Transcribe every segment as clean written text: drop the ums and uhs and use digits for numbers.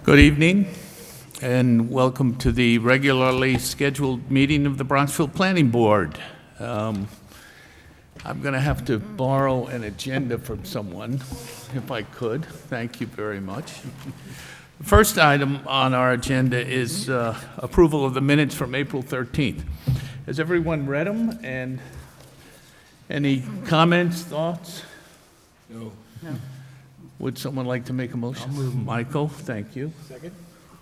Good evening, and welcome to the regularly scheduled meeting of the Bronxville Planning Board. I'm going to have to borrow an agenda from someone, if I could. Thank you very much. The first item on our agenda is approval of the minutes from April 13th. Has everyone read them? And any comments, thoughts? No. Would someone like to make a motion? I'll move. Michael, thank you. Second?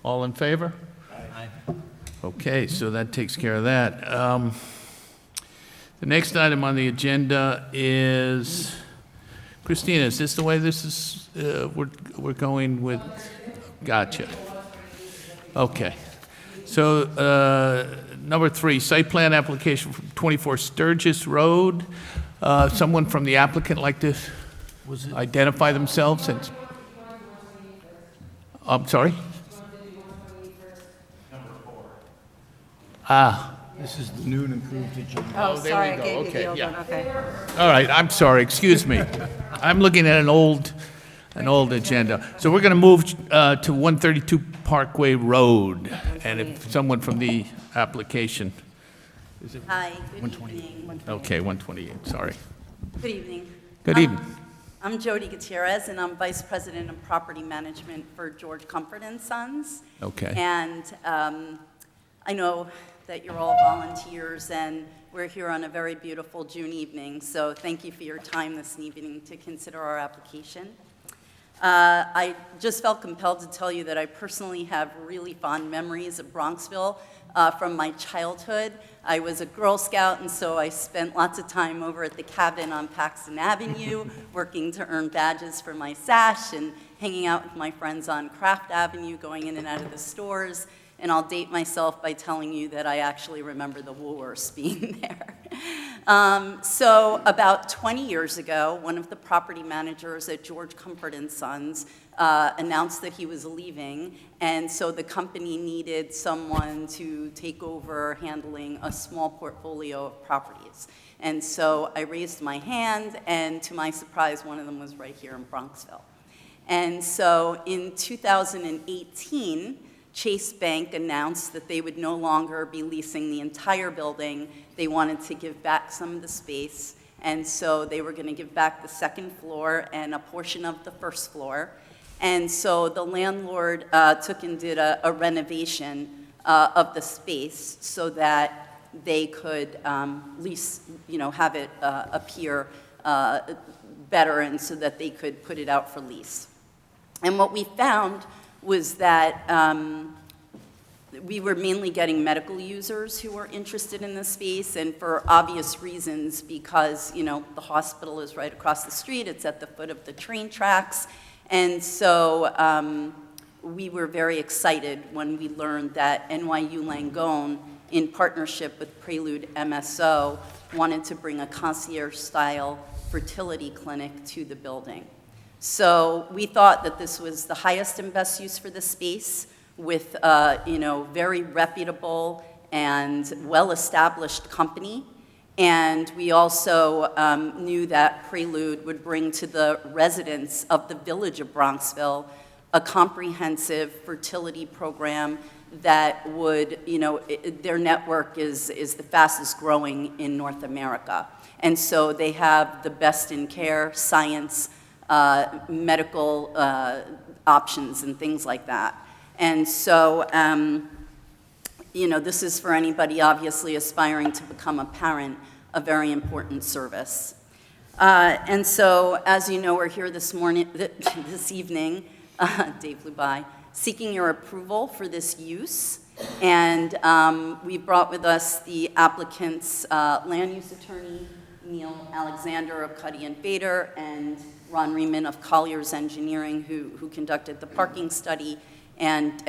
All in favor? Aye. Okay, so that takes care of that. The next item on the agenda is, Christina, is this the way this is, we're going with? Gotcha. Okay. So, number 3, site plan application for 24 Sturgis Road. Someone from the applicant like to identify themselves and, I'm sorry? This is the new and improved agenda. Oh, there sorry, we I go. gave you Okay, the old yeah. one, okay. All right, I'm sorry, excuse me. I'm looking at an old agenda. So we're going to move to 132 Parkway Road, and if someone from the application, Hi, good evening. okay, 128, sorry. Good evening. Good evening. I'm Jody Gutierrez, and I'm Vice President of Property Management for George Comfort and Sons. Okay. And I know that you're all volunteers, and we're here on a very beautiful June evening, so thank you for your time this evening to consider our application. I just felt compelled to tell you that I personally have really fond memories of Bronxville from my childhood. I was a Girl Scout, and so I spent lots of time over at the cabin on Paxton Avenue, working to earn badges for my sash and hanging out with my friends on Craft Avenue, going in and out of the stores. And I'll date myself by telling you that I actually remember the Woolworths being there. So about 20 years ago, one of the property managers at George Comfort and Sons announced that he was leaving, and so the company needed someone to take over handling a small portfolio of properties. And so I raised my hand, and to my surprise, one of them was right here in Bronxville. And so in 2018, Chase Bank announced that they would no longer be leasing the entire building. They wanted to give back some of the space, and so they were going to give back the second floor and a portion of the first floor. And so the landlord took and did a renovation of the space so that they could lease, have it appear better, and so that they could put it out for lease. And what we found was that we were mainly getting medical users who were interested in this space, and for obvious reasons, because the hospital is right across the street, it's at the foot of the train tracks, and so we were very excited when we learned that NYU Langone, in partnership with Prelude MSO, wanted to bring a concierge-style fertility clinic to the building. So we thought that this was the highest and best use for the space, with very reputable and well-established company. And we also knew that Prelude would bring to the residents of the village of Bronxville a comprehensive fertility program that would, their network is the fastest growing in North America. And so they have the best in care, science, medical options and things like that. And so, this is for anybody obviously aspiring to become a parent, a very important service. And so, as you know, we're here this evening, Dave flew by, seeking your approval for this use. And we brought with us the applicant's land use attorney, Neil Alexander of Cuddy and Bader, and Ron Riemann of Collier's Engineering, who conducted the parking study. And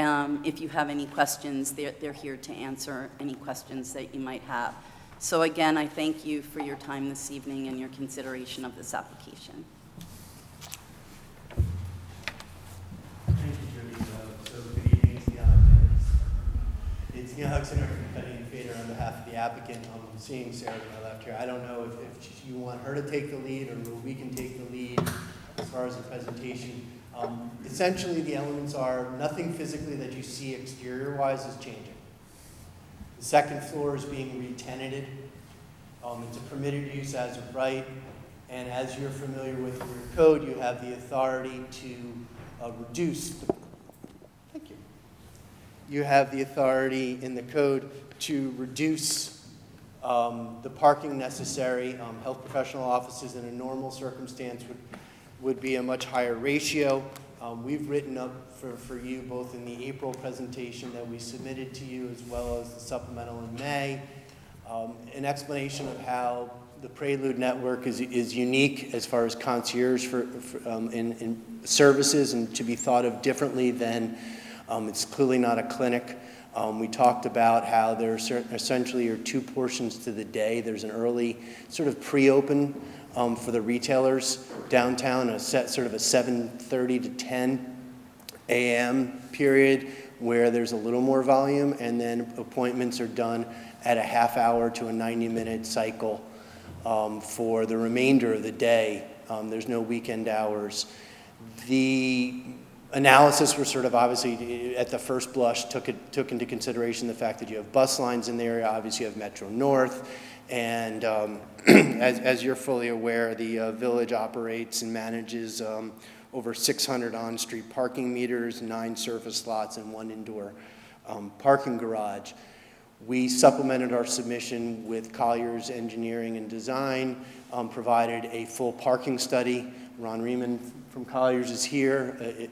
if you have any questions, they're here to answer any questions that you might have. So again, I thank you for your time this evening and your consideration of this application. Thank you, Jody. So good evening, it's Neil Alexander. It's Neil Alexander from Cuddy and Fader on behalf of the applicant. I'm seeing Sarah to my left here. I don't know if you want her to take the lead or we can take the lead as far as the presentation. Essentially, the elements are nothing physically that you see exterior-wise is changing. The second floor is being re-tenanted. It's a permitted use as of right, and as you're familiar with your code, you have the authority to reduce. Thank you. You have the authority in the code to reduce the parking necessary. Health professional offices in a normal circumstance would be a much higher ratio. We've written up for you both in the April presentation that we submitted to you as well as the supplemental in May, an explanation of how the Prelude network is unique as far as concierge in services and to be thought of differently than it's clearly not a clinic. We talked about how there essentially are two portions to the day. There's an early sort of pre-open for the retailers downtown, sort of a 7:30 to 10 a.m. period where there's a little more volume, and then appointments are done at a half hour to a 90-minute cycle for the remainder of the day. There's no weekend hours. The analysis was sort of obviously at the first blush took into consideration the fact that you have bus lines in the area. Obviously, you have Metro North, and as you're fully aware, the village operates and manages over 600 on-street parking meters, 9 surface lots, and 1 indoor parking garage. We supplemented our submission with Collier's Engineering and Design, provided a full parking study. Ron Riemann from Collier's is here,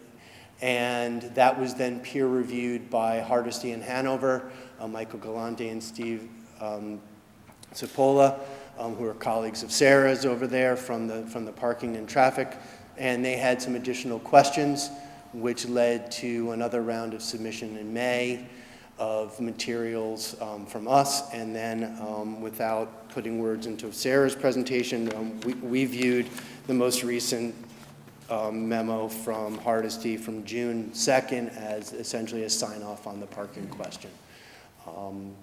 and that was then peer-reviewed by Hardesty and Hanover, Michael Galante and Steve Cipolla, who are colleagues of Sarah's over there from the parking and traffic, and they had some additional questions, which led to another round of submission in May of materials from us, and then without putting words into Sarah's presentation, we viewed the most recent memo from Hardesty from June 2nd as essentially a sign-off on the parking question.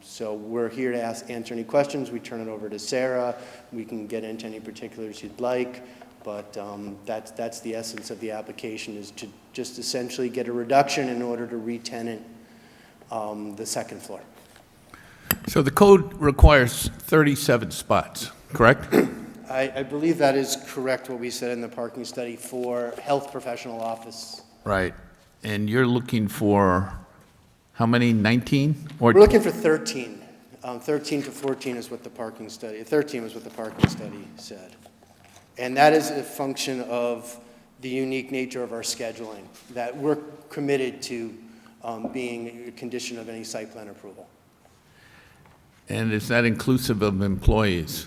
So we're here to answer any questions. We turn it over to Sarah. We can get into any particulars you'd like, but that's the essence of the application, is to just essentially get a reduction in order to re-tenant the second floor. So the code requires 37 spots, correct? I believe that is correct, what we said in the parking study for health professional office. Right. And you're looking for how many, 19? Or We're looking for 13. 13 to 14 is what the parking study, 13 was what the parking study said. And that is a function of the unique nature of our scheduling, that we're committed to being a condition of any site plan approval. And is that inclusive of employees?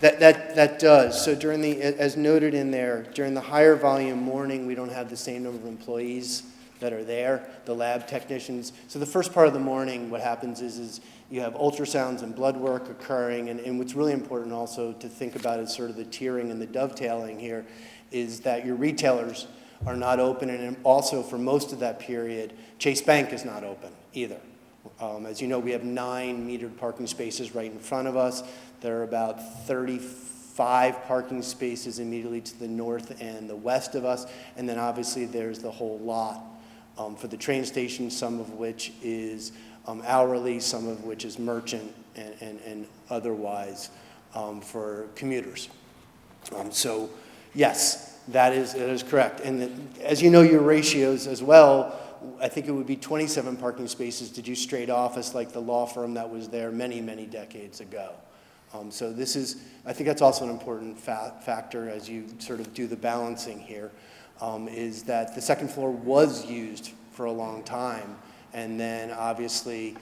That does. So during as noted in there, during the higher volume morning, we don't have the same number of employees that are there, the lab technicians. So the first part of the morning, what happens is you have ultrasounds and blood work occurring, and what's really important also to think about is sort of the tiering and the dovetailing here, is that your retailers are not open, and also for most of that period, Chase Bank is not open either. As you know, we have 9 metered parking spaces right in front of us. There are about 35 parking spaces immediately to the north and the west of us, and then obviously there's the whole lot for the train station, some of which is hourly, some of which is merchant, and otherwise for commuters. So yes, that is correct. And as you know, your ratios as well, I think it would be 27 parking spaces to do straight office like the law firm that was there many, many decades ago. So this is, I think that's also an important factor as you sort of do the balancing here, is that the second floor was used for a long time, and then obviously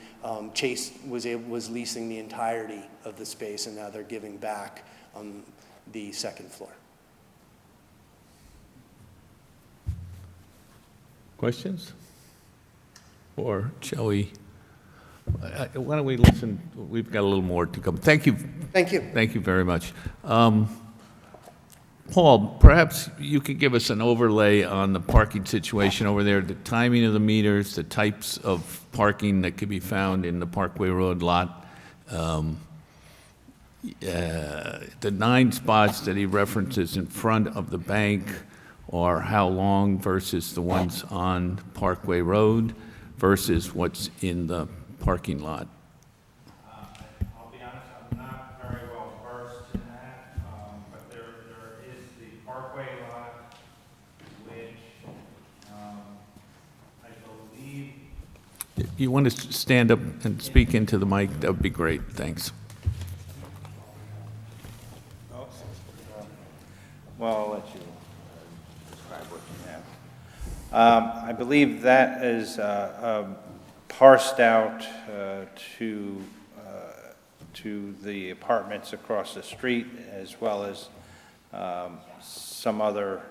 Chase was leasing the entirety of the space, and now they're giving back the second floor. Questions? Or shall we? Why don't we listen? We've got a little more to come. Thank you. Thank you. Thank you very much. Paul, perhaps you could give us an overlay on the parking situation over there, the timing of the meters, the types of parking that could be found in the Parkway Road lot. The 9 spots that he references in front of the bank, are how long versus the ones on Parkway Road versus what's in the parking lot? I'll be honest, I'm not very well versed in that, but there is the Parkway lot, which I believe. You want to stand up and speak into the mic? That would be great, thanks. Well, I'll let you describe what you have. I believe that is parsed out to the apartments across the street, as well as some other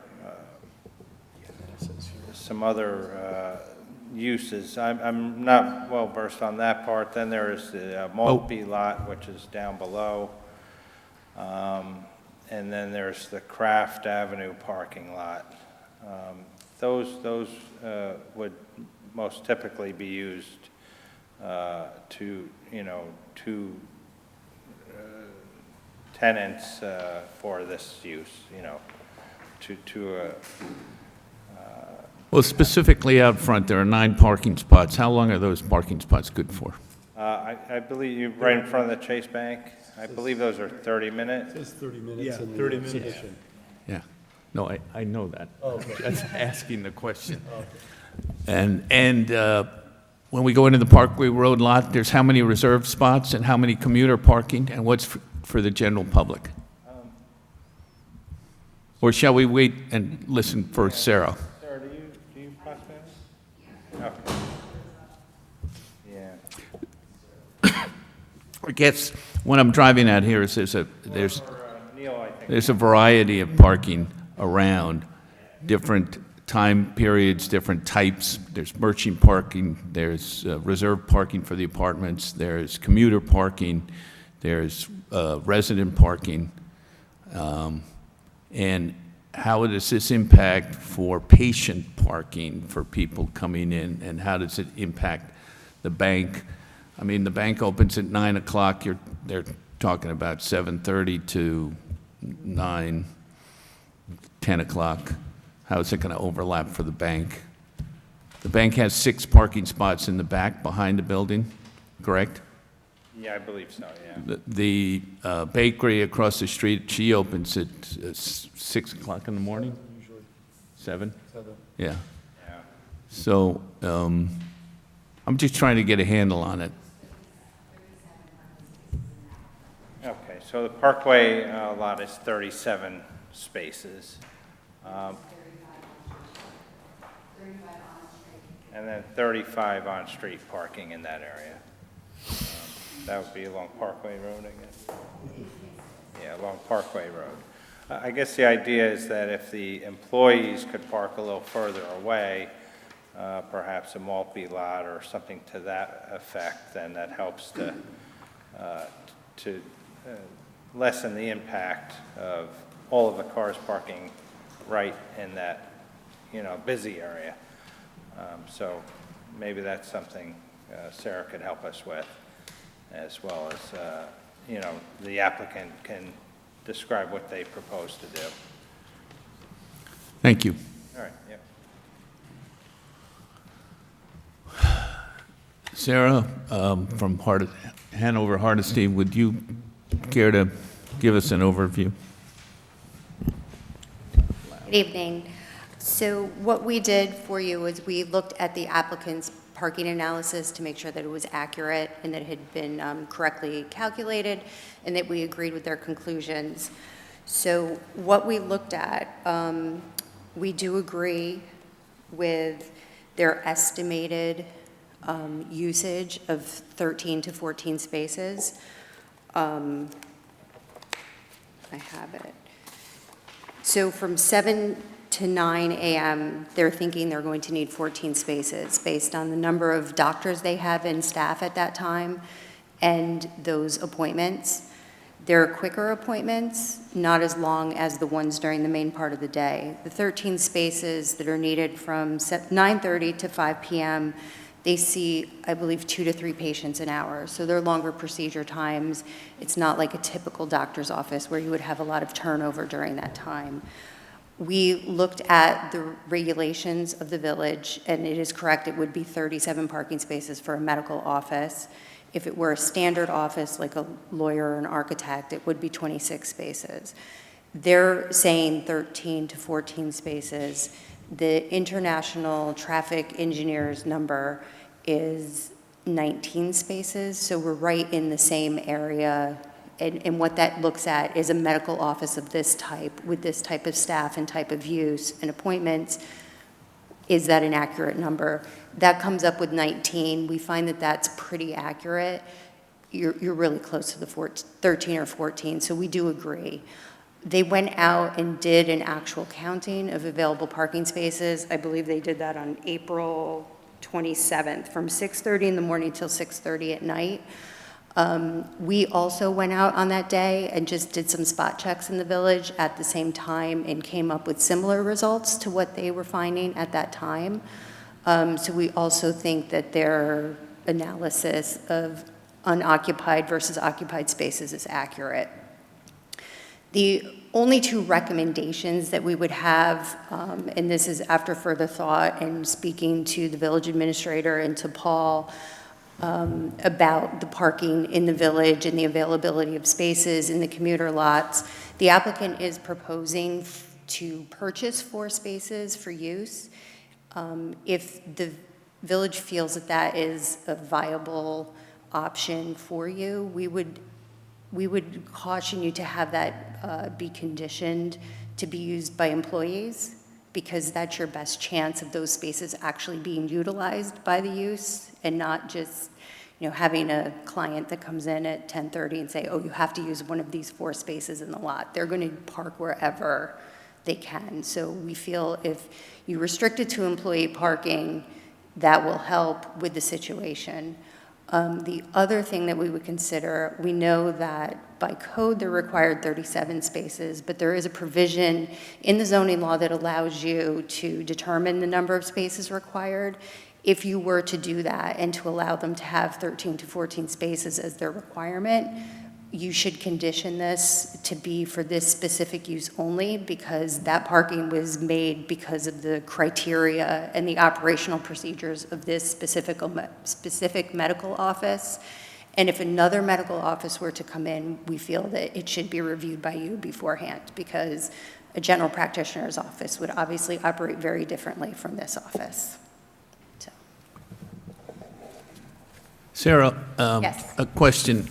uses. I'm not well versed on that part. Then there is the Maltby lot, which is down below. And then there's the Craft Avenue parking lot. Those would most typically be used to tenants for this use, Well, specifically out front, there are 9 parking spots. How long are those parking spots good for? I believe you're right in front of the Chase Bank. I believe those are 30 minutes. It's 30 minutes. Yeah, in the 30 minutes. submission. Yeah. No, I know that. Oh, okay. Just asking the Oh, question. And when we go into the Parkway Road lot, there's how many reserved spots and how many commuter parking, and what's for the general public? Or shall we wait and listen for Sarah? Sarah, do you possibly? Okay. Yeah. I guess what I'm driving at here is there's Neil, I think. there's a variety of parking around, different time periods, different types. There's merchant parking, there's reserved parking for the apartments, there's commuter parking, there's resident parking. And how does this impact for patient parking for people coming in, and how does it impact the bank? I mean, the bank opens at 9 o'clock, they're talking about 7:30 to 9, 10 o'clock. How is it going to overlap for the bank? The bank has 6 parking spots in the back behind the building, correct? Yeah, I believe so, yeah. The bakery across the street, she opens at 6 o'clock in the morning? Usually 7? 7. Yeah. Yeah. So I'm just trying to get a handle on it. Okay, so the Parkway lot is 37 spaces. And then 35 on-street parking in that area. That would be along Parkway Road, I guess? Yeah, along Parkway Road. I guess the idea is that if the employees could park a little further away, perhaps a Maltby lot or something to that effect, then that helps to lessen the impact of all of the cars parking right in that, busy area. So maybe that's something Sarah could help us with, as well as, the applicant can describe what they propose to do. Thank you. All right, yeah. Sarah, from Hanover Hardesty, would you care to give us an overview? Good evening. So what we did for you is we looked at the applicant's parking analysis to make sure that it was accurate and that it had been correctly calculated, and that we agreed with their conclusions. So what we looked at, we do agree with their estimated usage of 13 to 14 spaces. I have it. So from 7 to 9 a.m., they're thinking they're going to need 14 spaces based on the number of doctors they have in staff at that time and those appointments. They're quicker appointments, not as long as the ones during the main part of the day. The 13 spaces that are needed from 9:30 to 5 p.m., they see, I believe, 2 to 3 patients an hour. So they're longer procedure times. It's not like a typical doctor's office where you would have a lot of turnover during that time. We looked at the regulations of the village, and it is correct, it would be 37 parking spaces for a medical office. If it were a standard office, like a lawyer or an architect, it would be 26 spaces. They're saying 13 to 14 spaces. The international traffic engineer's number is 19 spaces, so we're right in the same area. And what that looks at is a medical office of this type, with this type of staff and type of use and appointments. Is that an accurate number? That comes up with 19. We find that that's pretty accurate. You're really close to the 13 or 14, so we do agree. They went out and did an actual counting of available parking spaces. I believe they did that on April 27th, from 6:30 in the morning till 6:30 at night. We also went out on that day and just did some spot checks in the village at the same time and came up with similar results to what they were finding at that time. So we also think that their analysis of unoccupied versus occupied spaces is accurate. The only two recommendations that we would have, and this is after further thought and speaking to the village administrator and to Paul, about the parking in the village and the availability of spaces in the commuter lots. The applicant is proposing to purchase 4 spaces for use. If the village feels that that is a viable option for you, we would caution you to have that be conditioned to be used by employees, because that's your best chance of those spaces actually being utilized by the use, and not just, having a client that comes in at 10:30 and say, oh, you have to use one of these 4 spaces in the lot. They're going to park wherever they can. So we feel if you restrict it to employee parking, that will help with the situation. The other thing that we would consider, we know that by code they're required 37 spaces, but there is a provision in the zoning law that allows you to determine the number of spaces required. If you were to do that and to allow them to have 13 to 14 spaces as their requirement, you should condition this to be for this specific use only, because that parking was made because of the criteria and the operational procedures of this specific medical office. And if another medical office were to come in, we feel that it should be reviewed by you beforehand, because a general practitioner's office would obviously operate very differently from this office. So. Sarah, Yes. a question.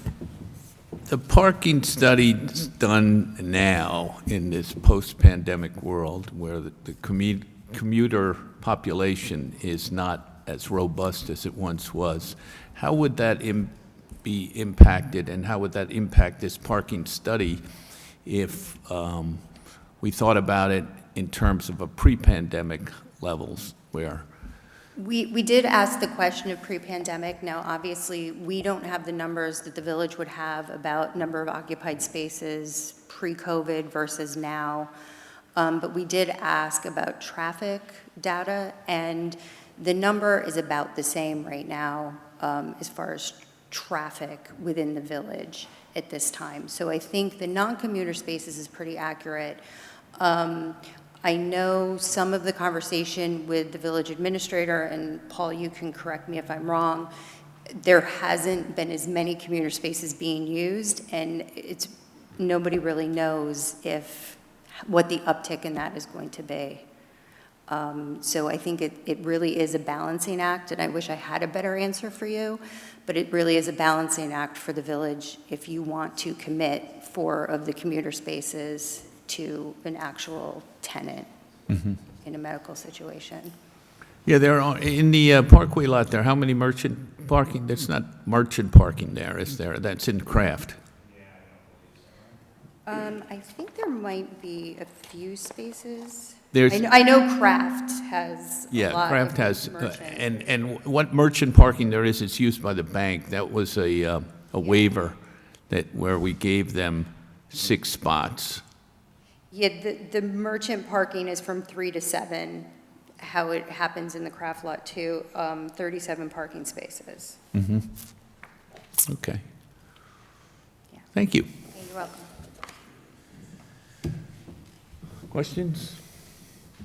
The parking study done now in this post-pandemic world where the commuter population is not as robust as it once was, how would that be impacted, and how would that impact this parking study if we thought about it in terms of a pre-pandemic levels where? We did ask the question of pre-pandemic. Now, obviously, we don't have the numbers that the village would have about number of occupied spaces pre-COVID versus now. But we did ask about traffic data, and the number is about the same right now as far as traffic within the village at this time. So I think the non-commuter spaces is pretty accurate. I know some of the conversation with the village administrator, and Paul, you can correct me if I'm wrong, there hasn't been as many commuter spaces being used, and nobody really knows what the uptick in that is going to be. So I think it really is a balancing act, and I wish I had a better answer for you, but it really is a balancing act for the village if you want to commit 4 of the commuter spaces to an actual tenant in a medical situation. Yeah, there are, in the Parkway lot there, how many merchant parking? There's not merchant parking there, is there? That's in Craft. I think there might be a few spaces. There's, I know Kraft has a yeah, lot Craft of has, merchant. and what merchant parking there is, it's used by the bank. That was a waiver where we gave them 6 spots. Yeah, the merchant parking is from 3 to 7, how it happens in the Kraft lot too, 37 parking spaces. Okay. Yeah. Thank you. You're welcome. Questions?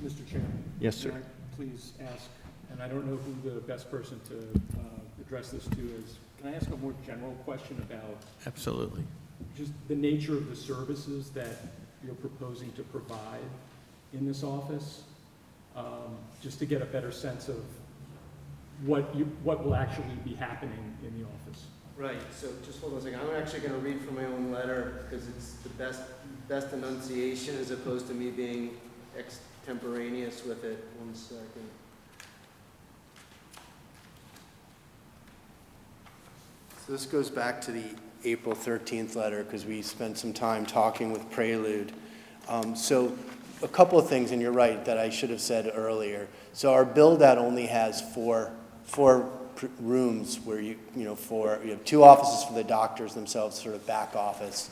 Mr. Chairman? Yes, sir. May I please ask, and I don't know who the best person to address this to is, can I ask a more general question about Absolutely. just the nature of the services that you're proposing to provide in this office? Just to get a better sense of what will actually be happening in the office. Right, so just hold on a second. I'm actually going to read from my own letter because it's the best enunciation as opposed to me being extemporaneous with it. 1 second. So this goes back to the April 13th letter because we spent some time talking with Prelude. So a couple of things, and you're right, that I should have said earlier. So our build-out only has four rooms where you have 2 offices for the doctors themselves, sort of back office.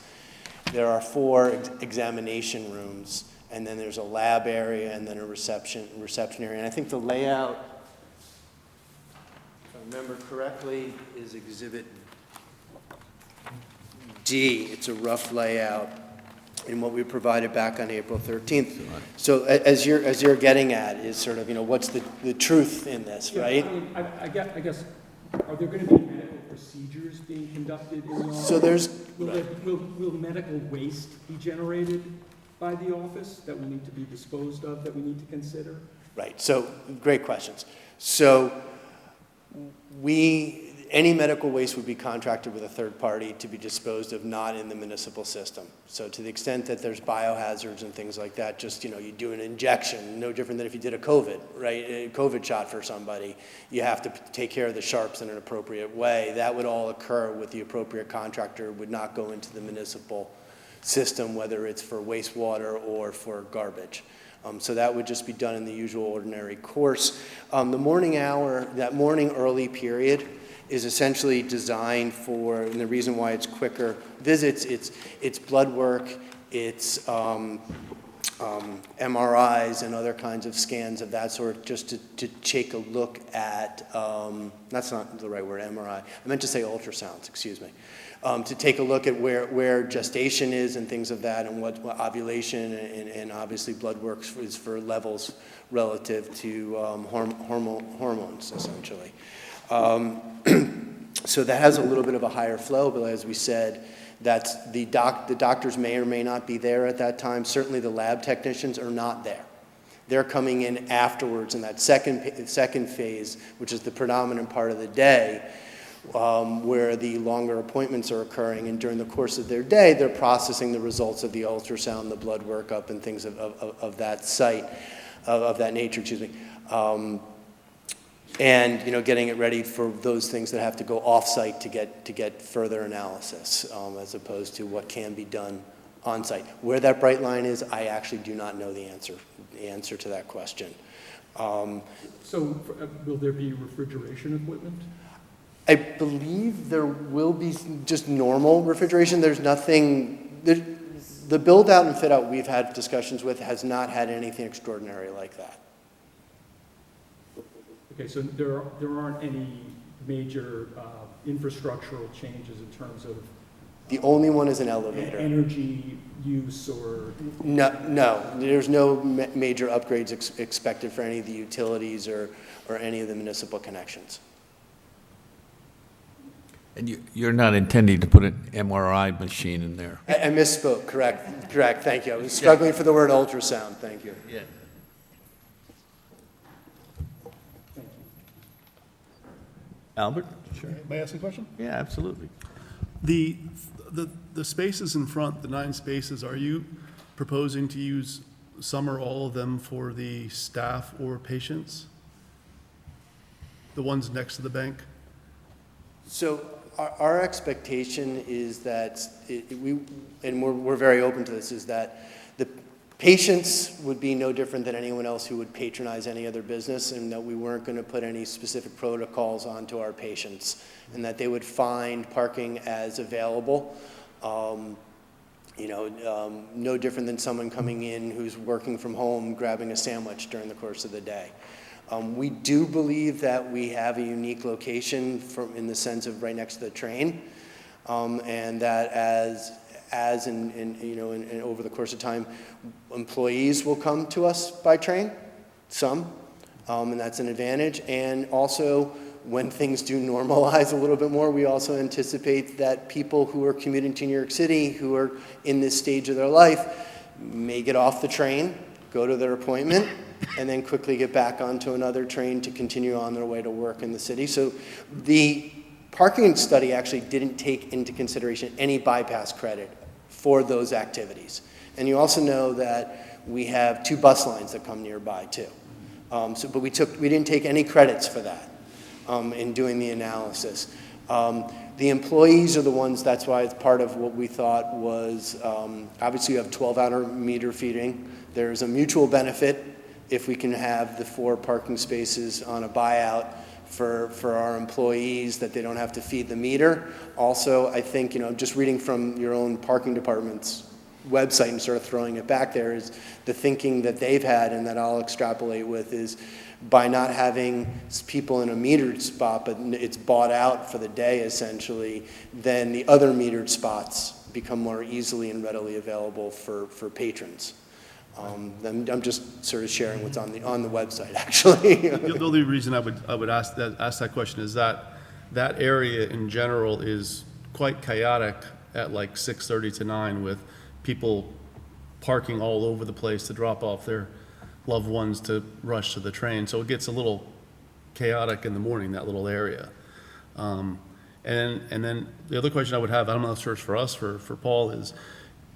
There are 4 examination rooms, and then there's a lab area and then a reception area. And I think the layout, if I remember correctly, is Exhibit D. It's a rough layout in what we provided back on April 13th. So as you're getting at is sort of, what's the truth in this, right? I mean, I guess, are there going to be medical procedures being conducted in the office? So there's, Will medical waste be generated by the office that will need to be disposed of, that we need to consider? right, so great questions. So any medical waste would be contracted with a third party to be disposed of, not in the municipal system. So to the extent that there's biohazards and things like that, just, you do an injection, no different than if you did a COVID, right? A COVID shot for somebody, you have to take care of the sharps in an appropriate way. That would all occur with the appropriate contractor, would not go into the municipal system, whether it's for wastewater or for garbage. So that would just be done in the usual ordinary course. The morning hour, that morning early period, is essentially designed for, and the reason why it's quicker visits, it's blood work, it's MRIs and other kinds of scans of that sort, just to take a look at, that's not the right word, MRI. I meant to say ultrasounds, excuse me. To take a look at where gestation is and things of that, and what ovulation and obviously blood work is for levels relative to hormones, essentially. So that has a little bit of a higher flow, but as we said, that's the doctors may or may not be there at that time. Certainly the lab technicians are not there. They're coming in afterwards in that second phase, which is the predominant part of the day, where the longer appointments are occurring, and during the course of their day, they're processing the results of the ultrasound, the blood workup, and things of that site, of that nature, excuse me. And getting it ready for those things that have to go off-site to get further analysis, as opposed to what can be done on-site. Where that bright line is, I actually do not know the answer to that question. So will there be refrigeration equipment? I believe there will be just normal refrigeration. There's nothing, the build-out and fit-out we've had discussions with has not had anything extraordinary like that. Okay, so there aren't any major infrastructural changes in terms of The only one is an elevator. energy use or? No, there's no major upgrades expected for any of the utilities or any of the municipal connections. And you're not intending to put an MRI machine in there? I misspoke, correct, thank you. I was struggling for the word ultrasound, thank you. Yeah. Albert? Sure. May I ask a question? Yeah, absolutely. The spaces in front, the 9 spaces, are you proposing to use some or all of them for the staff or patients? The ones next to the bank? So our expectation is that, we're very open to this, is that the patients would be no different than anyone else who would patronize any other business, and that we weren't going to put any specific protocols onto our patients, and that they would find parking as available. No different than someone coming in who's working from home, grabbing a sandwich during the course of the day. We do believe that we have a unique location in the sense of right next to the train, and that as over the course of time, employees will come to us by train, some, and that's an advantage. And also, when things do normalize a little bit more, we also anticipate that people who are commuting to New York City, who are in this stage of their life, may get off the train, go to their appointment, and then quickly get back onto another train to continue on their way to work in the city. So the parking study actually didn't take into consideration any bypass credit for those activities. And you also know that we have 2 bus lines that come nearby too. But we didn't take any credits for that in doing the analysis. The employees are the ones, that's why it's part of what we thought was, obviously you have 12-hour meter feeding. There's a mutual benefit if we can have the 4 parking spaces on a buyout for our employees, that they don't have to feed the meter. Also, I think, just reading from your own parking department's website and sort of throwing it back there, is the thinking that they've had, and that I'll extrapolate with, is by not having people in a metered spot, but it's bought out for the day essentially, then the other metered spots become more easily and readily available for patrons. I'm just sort of sharing what's on the website, actually. The only reason I would ask that question is that area in general is quite chaotic at like 6:30 to 9, with people parking all over the place to drop off their loved ones to rush to the train. So it gets a little chaotic in the morning, that little area. And then the other question I would have, I don't know if it's for us, for Paul, is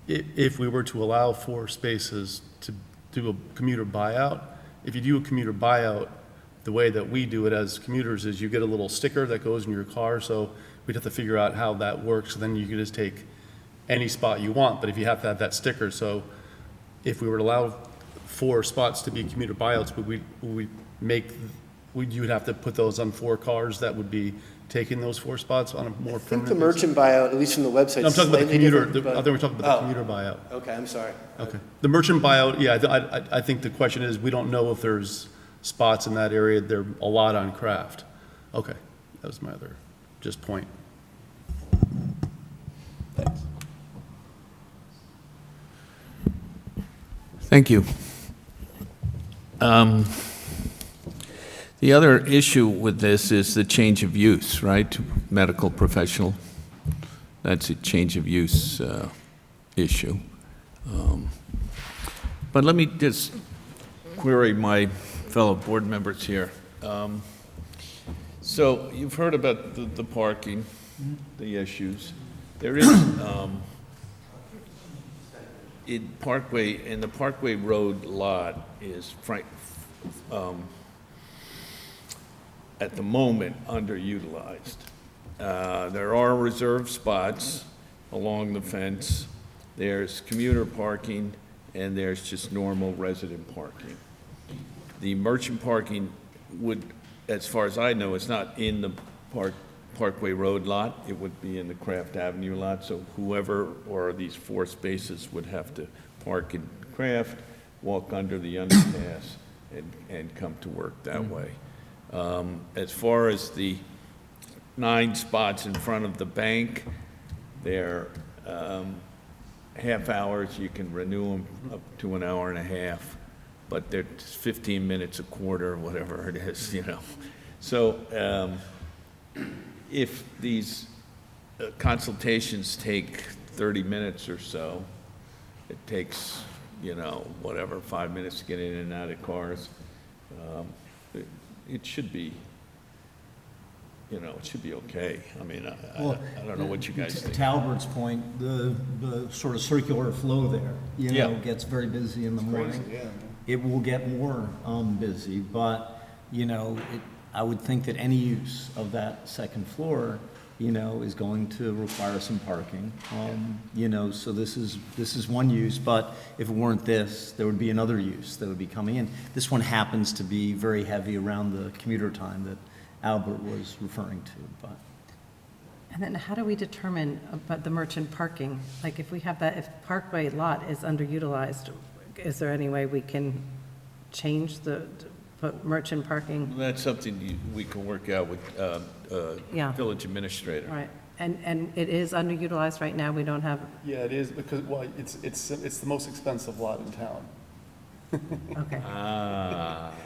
if we were to allow 4 spaces to do a commuter buyout, if you do a commuter buyout, the way that we do it as commuters is you get a little sticker that goes in your car, so we'd have to figure out how that works. Then you can just take any spot you want, but if you have to have that sticker, so if we were to allow 4 spots to be commuter buyouts, you would have to put those on 4 cars that would be taking those 4 spots on a more permanent basis? I think the merchant buyout, at least from the website, I'm talking about the commuter, I but- thought we were talking about the commuter buyout. Okay, I'm sorry. Okay. The merchant buyout, yeah, I think the question is, we don't know if there's spots in that area. There are a lot on Craft. Okay, that was my other just point. Thanks. Thank you. The other issue with this is the change of use, right? Medical professional. That's a change of use issue. But let me just query my fellow board members here. So you've heard about the parking, the issues. There is, in the Parkway Road lot is at the moment underutilized. There are reserved spots along the fence. There's commuter parking, and there's just normal resident parking. The merchant parking would, as far as I know, is not in the Parkway Road lot. It would be in the Craft Avenue lot, so whoever, or these 4 spaces would have to park in Craft, walk under the underpass, and come to work that way. As far as the 9 spots in front of the bank, they're half hours. You can renew them up to an hour and a half, but they're 15 minutes a quarter, whatever it is, So if these consultations take 30 minutes or so, it takes, 5 minutes to get in and out of cars. It should be, it should be okay. I mean, I don't know what you guys think. To Albert's point, the sort of circular flow there, Yeah. gets very busy in the morning. It will get more busy, but, I would think that any use of that second floor, is going to require some parking. So this is one use, but if it weren't this, there would be another use that would be coming in. This one happens to be very heavy around the commuter time that Albert was referring to, but. And then how do we determine about the merchant parking? Like if we have that, if Parkway lot is underutilized, is there any way we can change put merchant parking? That's something we can work out with Yeah. village administrator. Right, and it is underutilized right now, we don't have, Yeah, it is, because, it's the most expensive lot in town. Okay.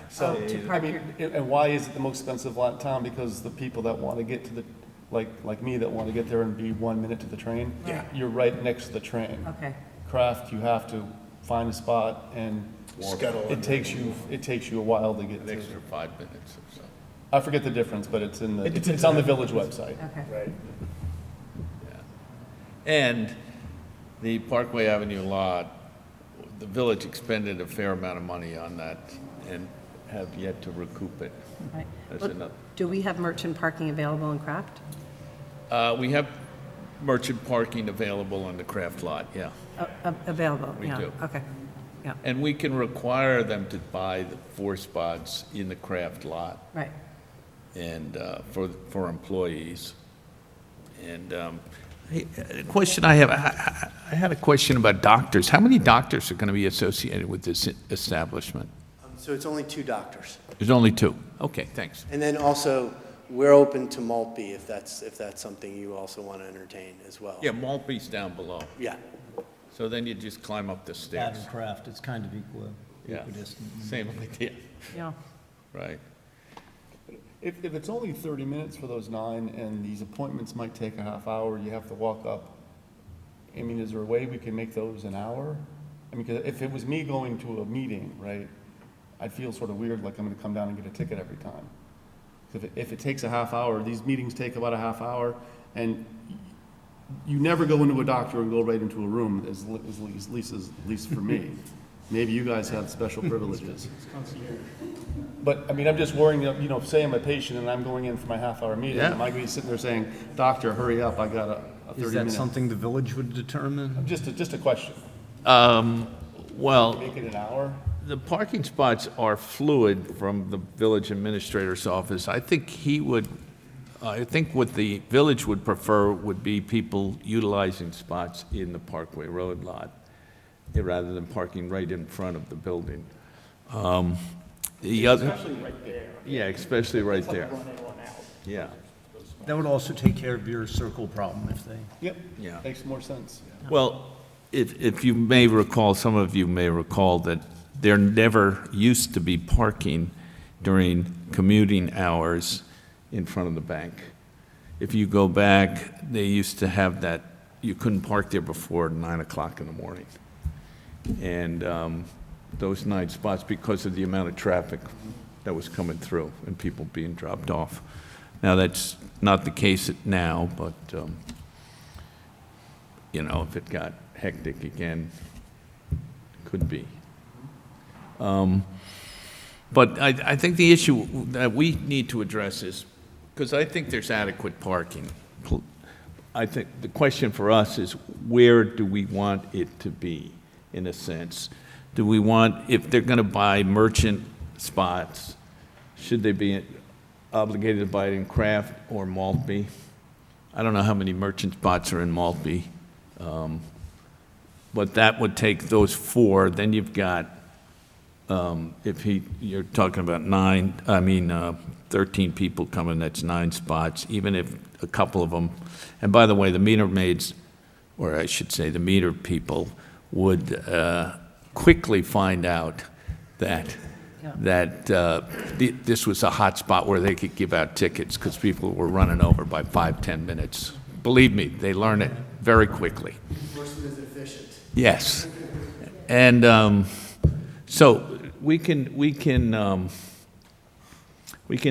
So, to I park mean, and why is it the most expensive lot in town? Because the people that want to get to the, like me, that want to get there and be 1 minute to the train, Yeah. you're right next to the train. Okay, Craft, you have to find a spot, and it takes you a while to get An to. extra 5 minutes or so. I forget the difference, but it's in the, it's on the village website. okay. And the Parkway Avenue lot, the village expended a fair amount of money on that and have yet to recoup it. Right. That's Well, another. do we have merchant parking available in Craft? We have merchant parking available on the Craft lot, yeah. Available, We yeah. do. Okay, yeah, And we can require them to buy the 4 spots in the Craft lot right. and for employees. And hey, a question I have, I had a question about doctors. How many doctors are going to be associated with this establishment? So it's only 2 doctors. There's only 2. Okay, thanks. And then also, we're open to Maltby if that's something you also want to entertain as well. Yeah, Maltby's down below. Yeah. So then you just climb up the That stairs. and Craft, it's kind of Yeah, equidistant. same idea, Yeah, right. If it's only 30 minutes for those 9, and these appointments might take a half hour, you have to walk up, I mean, is there a way we can make those an hour? I mean, 'cause if it was me going to a meeting, right, I'd feel sort of weird, like I'm gonna come down and get a ticket every time. If it takes a half hour, these meetings take about a half hour, and you never go into a doctor and go right into a room, at least for me. Maybe you guys have special privileges. But, I mean, I'm just worrying, you know, say I'm a patient and I'm going in for my half-hour meeting, Yeah. am I gonna be sitting there saying, doctor, hurry up, I got a Is 30 that minute? something the village would determine? Just a question. Well, Make it an hour? the parking spots are fluid from the village administrator's office. I think I think what the village would prefer would be people utilizing spots in the Parkway Road lot, rather than parking right in front of the building. The other. Especially right there. Yeah, especially right there. Yeah, That would also take care of your circle problem if they. Yep. Yeah. Makes more sense. well, if you may recall, some of you may recall that there never used to be parking during commuting hours in front of the bank. If you go back, they used to have that, you couldn't park there before 9 o'clock in the morning. And those 9 spots, because of the amount of traffic that was coming through and people being dropped off. Now, that's not the case now, but, you know, if it got hectic again, could be. But I think the issue that we need to address is, because I think there's adequate parking. I think the question for us is, where do we want it to be, in a sense? Do we want, if they're going to buy merchant spots, should they be obligated to buy it in Craft or Maltby? I don't know how many merchant spots are in Maltby, but that would take those 4. Then you've got, you're talking about 13 people coming, that's 9 spots, even if a couple of them, and by the way, the meter maids, or I should say the meter people, would quickly find out that this was a hot spot where they could give out tickets because people were running over by 5-10 minutes. Believe me, they learn it very quickly. Enforcement is efficient. Yes. And so we can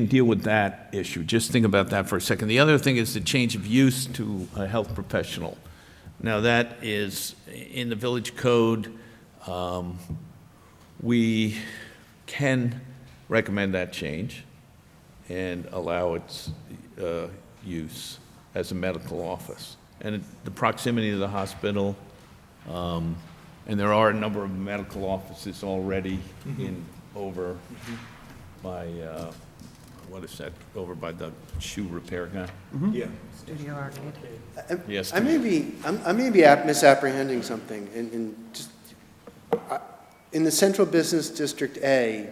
deal with that issue. Just think about that for a second. The other thing is the change of use to a health professional. Now, that is in the village code. We can recommend that change and allow its use as a medical office. And the proximity to the hospital, and there are a number of medical offices already over by, what is that, over by the shoe repair guy? Yeah. Studio Arcade. Yes. I may be misapprehending something, in the Central Business District A,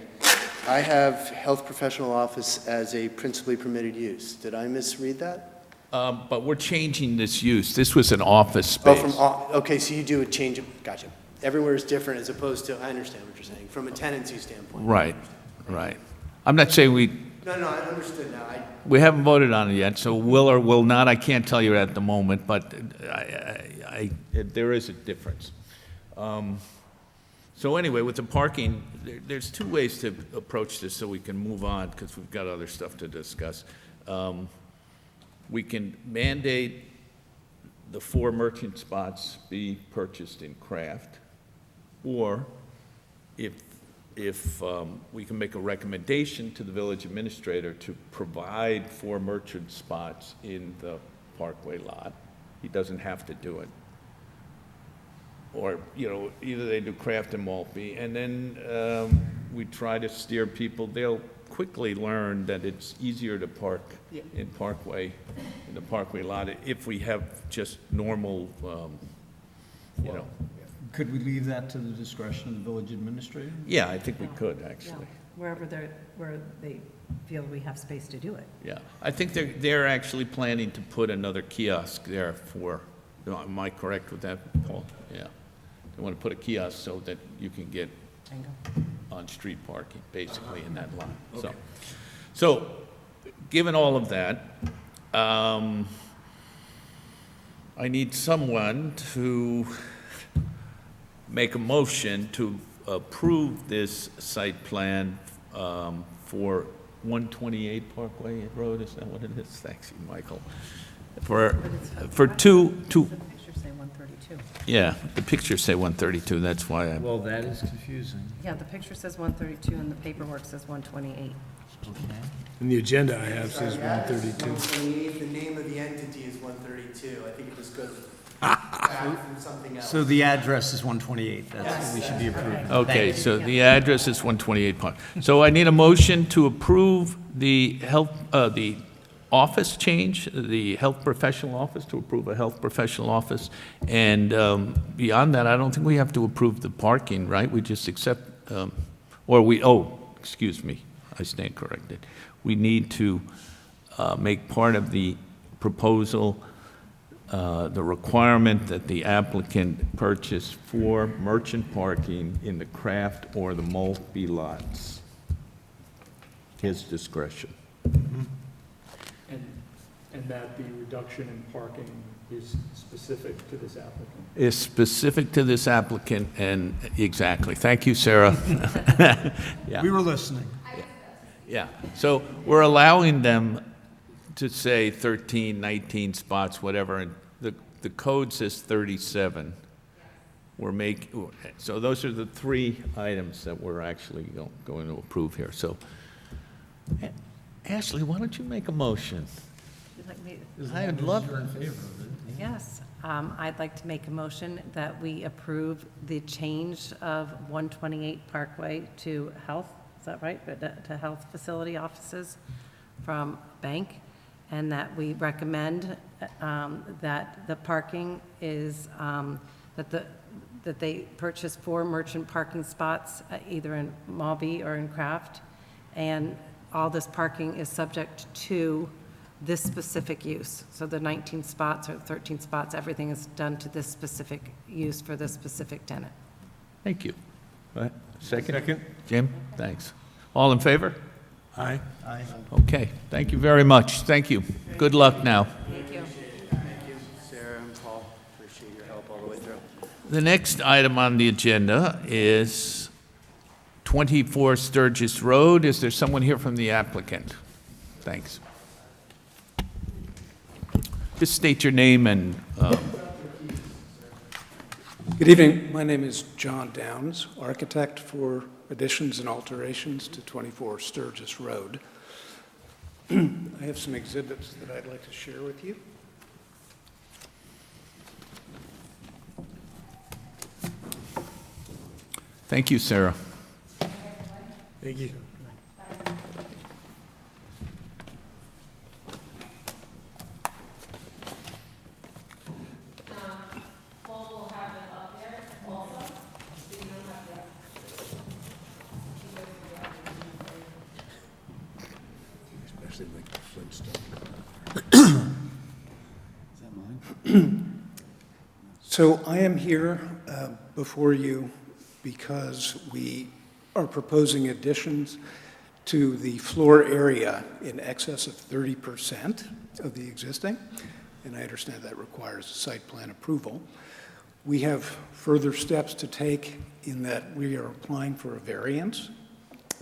I have health professional office as a principally permitted use. Did I misread that? But we're changing this use. This was an office Oh, space. okay, so you do a change of, gotcha. everywhere is different as opposed to, I understand what you're saying, from a tenancy standpoint. Right, right. I'm not saying No, I understood now. we haven't voted on it yet, so will or will not, I can't tell you at the moment, but there is a difference. So anyway, with the parking, there's two ways to approach this so we can move on, because we've got other stuff to discuss. We can mandate the 4 merchant spots be purchased in craft, or if we can make a recommendation to the village administrator to provide 4 merchant spots in the Parkway lot. He doesn't have to do it. Or, either they do craft and Maltby, and then we try to steer people. They'll quickly learn that it's easier to park in the Parkway lot, if we have just normal, Could we leave that to the discretion of the village administrator? Yeah, I think we could, actually. Where they feel we have space to do it. Yeah, I think they're actually planning to put another kiosk there am I correct with that, Paul? Yeah. They want to put a kiosk so that you can get on-street parking, basically, in that lot. Okay. So, given all of that, I need someone to make a motion to approve this site plan for 128 Parkway Road, is that what it is? Thanks, Michael. For two, The pictures say 132. yeah, the pictures say 132, that's why I'm, Well, that is confusing. Yeah, the picture says 132 and the paperwork says 128. And the agenda I have says 132. 128, the name of the entity is 132. I think it just goes back from something else. So the address is 128, that's what we should be approving. okay, so the address is 128 Park. So I need a motion to approve the the office change, the health professional office, to approve a health professional office. And beyond that, I don't think we have to approve the parking, right? We just accept, excuse me, I stand corrected. We need to make part of the proposal the requirement that the applicant purchase 4 merchant parking in the craft or the Maltby lots. His discretion. And that the reduction in parking is specific to this applicant. Is specific to this applicant, and exactly. Thank you, Sarah. Yeah. We were listening. Yeah, so we're allowing them to say 13, 19 spots, whatever, and the code says 37. So those are the 3 items that we're actually going to approve here. So, Ashley, why don't you make a motion? Would you like me- I'd love. Yes, I'd like to make a motion that we approve the change of 128 Parkway to health, is that right? To health facility offices from bank, and that we recommend that the parking is, that they purchase 4 merchant parking spots, either in Maltby or in Craft, and all this parking is subject to this specific use. So the 19 spots or 13 spots, everything is done to this specific use for this specific tenant. Thank you. Right. Second? Jim, thanks. All in favor? Aye. Aye. Okay, thank you very much. Thank you. Good luck now. Thank you. Thank you, Sarah and Paul. Appreciate your help all the way through. The next item on the agenda is 24 Sturgis Road. Is there someone here from the applicant? Thanks. Just state your name and, Good evening. My name is John Downs, architect for additions and alterations to 24 Sturgis Road. I have some exhibits that I'd like to share with you. thank you, Sarah. Thank you. Especially like the Flintstone. So I am here before you because we are proposing additions to the floor area in excess of 30% of the existing, and I understand that requires site plan approval. We have further steps to take in that we are applying for a variance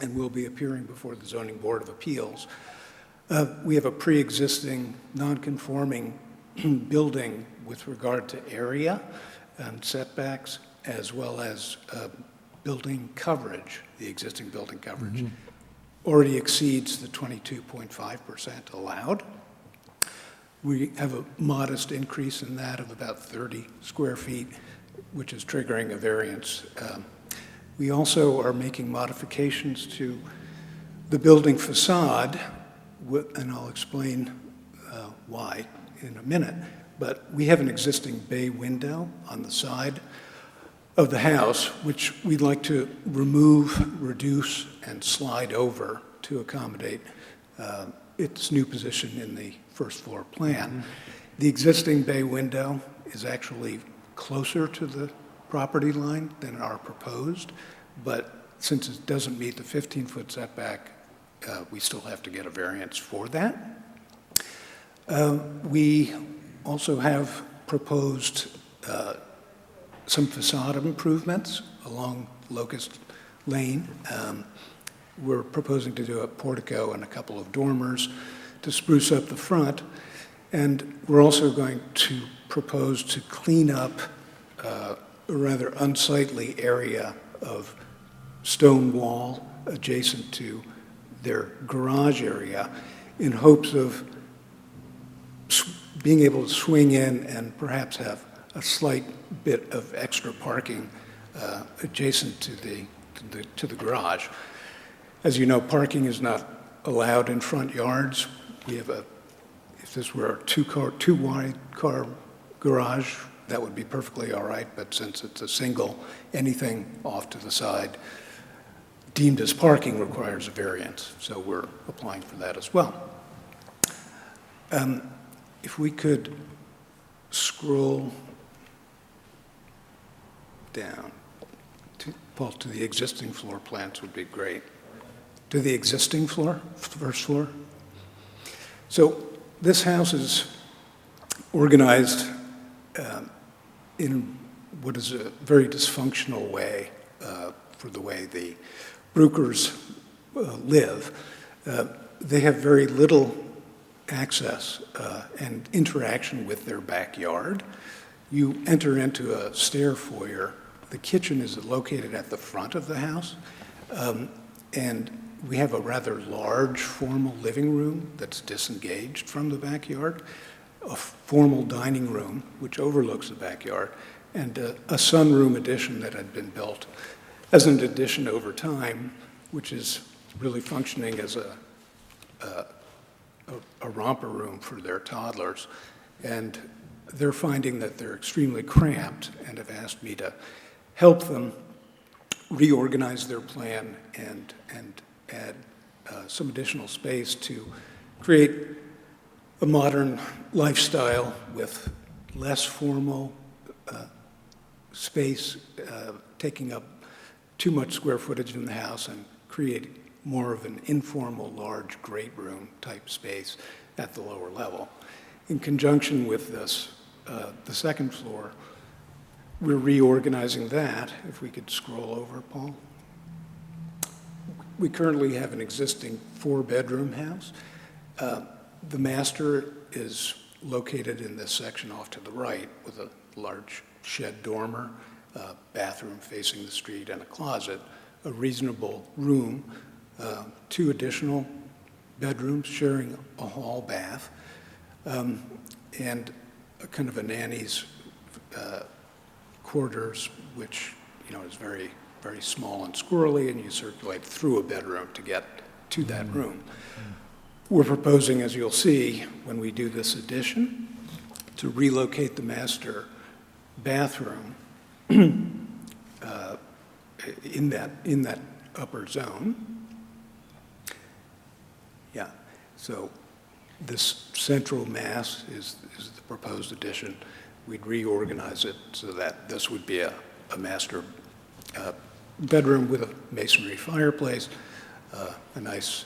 and will be appearing before the Zoning Board of Appeals. We have a pre-existing non-conforming building with regard to area and setbacks, as well as building coverage. The existing building coverage already exceeds the 22.5% allowed. We have a modest increase in that of about 30 square feet, which is triggering a variance. We also are making modifications to the building facade, and I'll explain why in a minute, but we have an existing bay window on the side of the house, which we'd like to remove, reduce, and slide over to accommodate its new position in the first floor plan. The existing bay window is actually closer to the property line than our proposed, but since it doesn't meet the 15-foot setback, we still have to get a variance for that. We also have proposed some facade improvements along Locust Lane. We're proposing to do a portico and a couple of dormers to spruce up the front, and we're also going to propose to clean up a rather unsightly area of stone wall adjacent to their garage area in hopes of being able to swing in and perhaps have a slight bit of extra parking adjacent to the garage. As you know, parking is not allowed in front yards. We have if this were a two wide car garage, that would be perfectly all right, but since it's a single, anything off to the side deemed as parking requires a variance, so we're applying for that as well. If we could scroll down, Paul, to the existing floor plans would be great. To the existing floor, first floor. So this house is organized in what is a very dysfunctional way for the way the Bruckers live. They have very little access and interaction with their backyard. You enter into a stair foyer. The kitchen is located at the front of the house, and we have a rather large formal living room that's disengaged from the backyard, a formal dining room which overlooks the backyard, and a sunroom addition that had been built as an addition over time, which is really functioning as a romper room for their toddlers. And they're finding that they're extremely cramped and have asked me to help them reorganize their plan and add some additional space to create a modern lifestyle with less formal space taking up too much square footage in the house and create more of an informal, large great room type space at the lower level. In conjunction with this, the second floor, we're reorganizing that. If we could scroll over, Paul. We currently have an existing 4-bedroom house. The master is located in this section off to the right with a large shed dormer, bathroom facing the street, and a closet, a reasonable room, 2 additional bedrooms sharing a hall bath, and a kind of a nanny's quarters, which is very, very small and squirrely, and you circulate through a bedroom to get to that room. We're proposing, as you'll see, when we do this addition, to relocate the master bathroom in that upper zone. Yeah, so this central mass is the proposed addition. We'd reorganize it so that this would be a a master bedroom with a masonry fireplace, a nice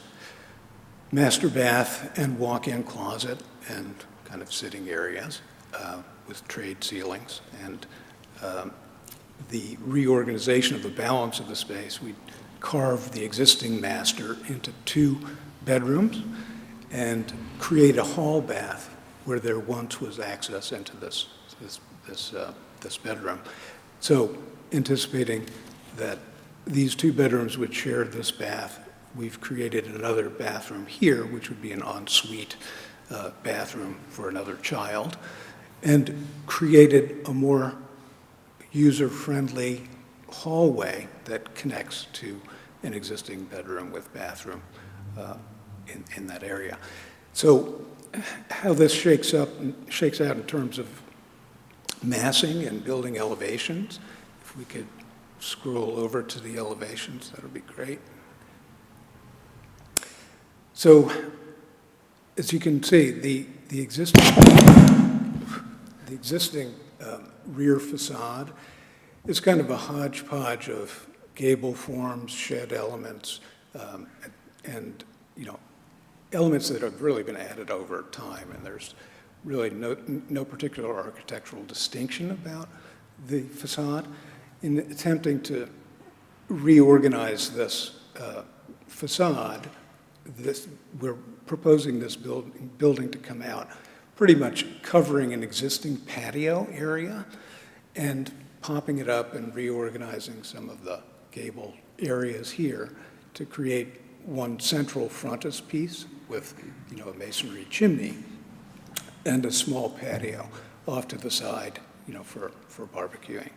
master bath and walk-in closet and kind of sitting areas with trade ceilings. And the reorganization of the balance of the space, we carved the existing master into 2 bedrooms and create a hall bath where there once was access into this bedroom. So anticipating that these 2 bedrooms would share this bath, we've created another bathroom here, which would be an ensuite bathroom for another child, and created a more user-friendly hallway that connects to an existing bedroom with bathroom in that area. So how this shakes out in terms of massing and building elevations, if we could scroll over to the elevations, that would be great. So, as you can see, the existing rear facade is kind of a hodgepodge of gable forms, shed elements, and elements that have really been added over time. And there's really no particular architectural distinction about the facade. In attempting to reorganize this facade, we're proposing this building to come out pretty much covering an existing patio area and popping it up and reorganizing some of the gable areas here to create one central frontispiece with a masonry chimney and a small patio off to the side for barbecuing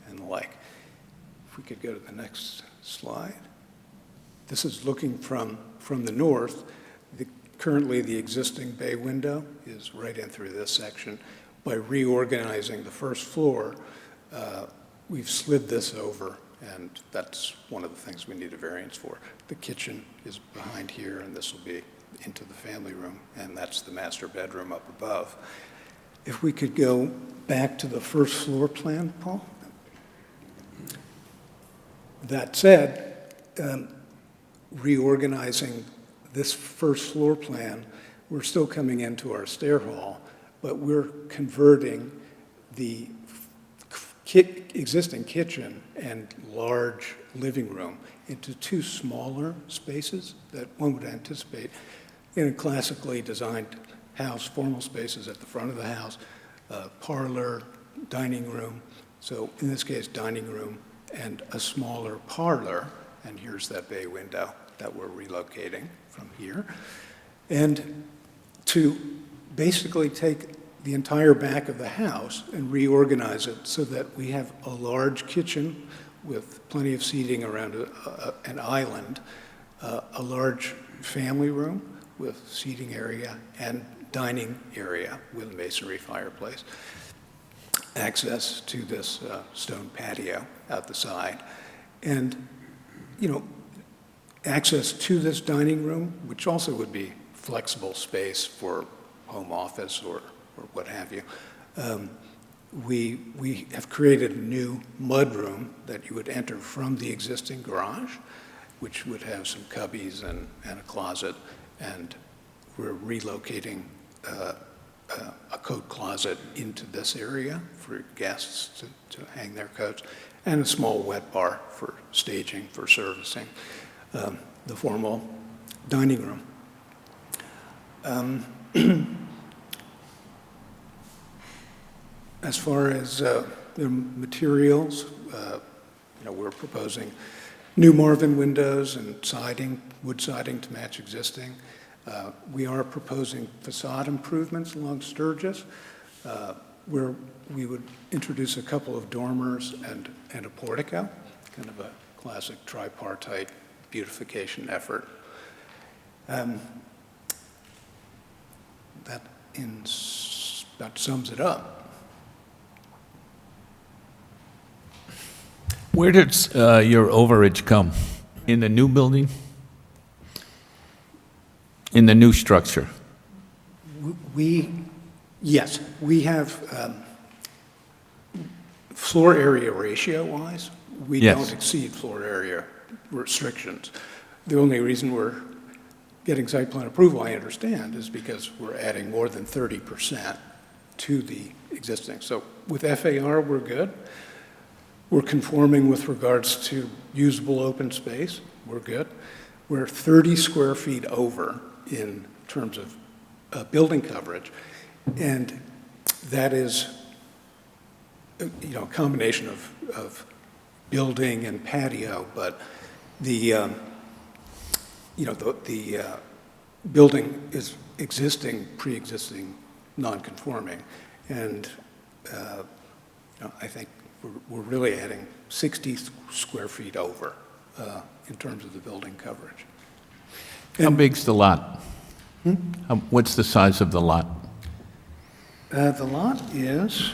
and the like. If we could go to the next slide. This is looking from the north. Currently, the existing bay window is right in through this section. By reorganizing the first floor, we've slid this over, and that's one of the things we need a variance for. The kitchen is behind here, and this will be into the family room, and that's the master bedroom up above. If we could go back to the first floor plan, Paul. That said, reorganizing this first floor plan, we're still coming into our stair hall, but we're converting the existing kitchen and large living room into 2 smaller spaces that one would anticipate in a classically designed house, formal spaces at the front of the house, parlor, dining room. So in this case, dining room and a smaller parlor, and here's that bay window that we're relocating from here. And to basically take the entire back of the house and reorganize it so that we have a large kitchen with plenty of seating around an island, a large family room with seating area and dining area with a masonry fireplace, access to this stone patio out the side, and access to this dining room, which also would be flexible space for home office or what have you. We have created a new mudroom that you would enter from the existing garage, which would have some cubbies and a closet, and we're relocating a coat closet into this area for guests to hang their coats, and a small wet bar for staging, for servicing the formal dining room. As far as the materials, we're proposing new Marvin windows and siding, wood siding to match existing. We are proposing facade improvements along Sturgis, where we would introduce a couple of dormers and a portico, kind of a classic tripartite beautification effort. That sums it up. Where does your overage come? In the new building? In the new structure? Yes, we have floor area ratio-wise, we Yes. don't exceed floor area restrictions. The only reason we're getting site plan approval, I understand, is because we're adding more than 30% to the existing. So with FAR, we're good. We're conforming with regards to usable open space, we're good. We're 30 square feet over in terms of building coverage, and that is, a combination of building and patio, but the building is pre-existing, non-conforming, and I think we're really adding 60 square feet over in terms of the building coverage. How big's the lot? What's the size of the lot? The lot is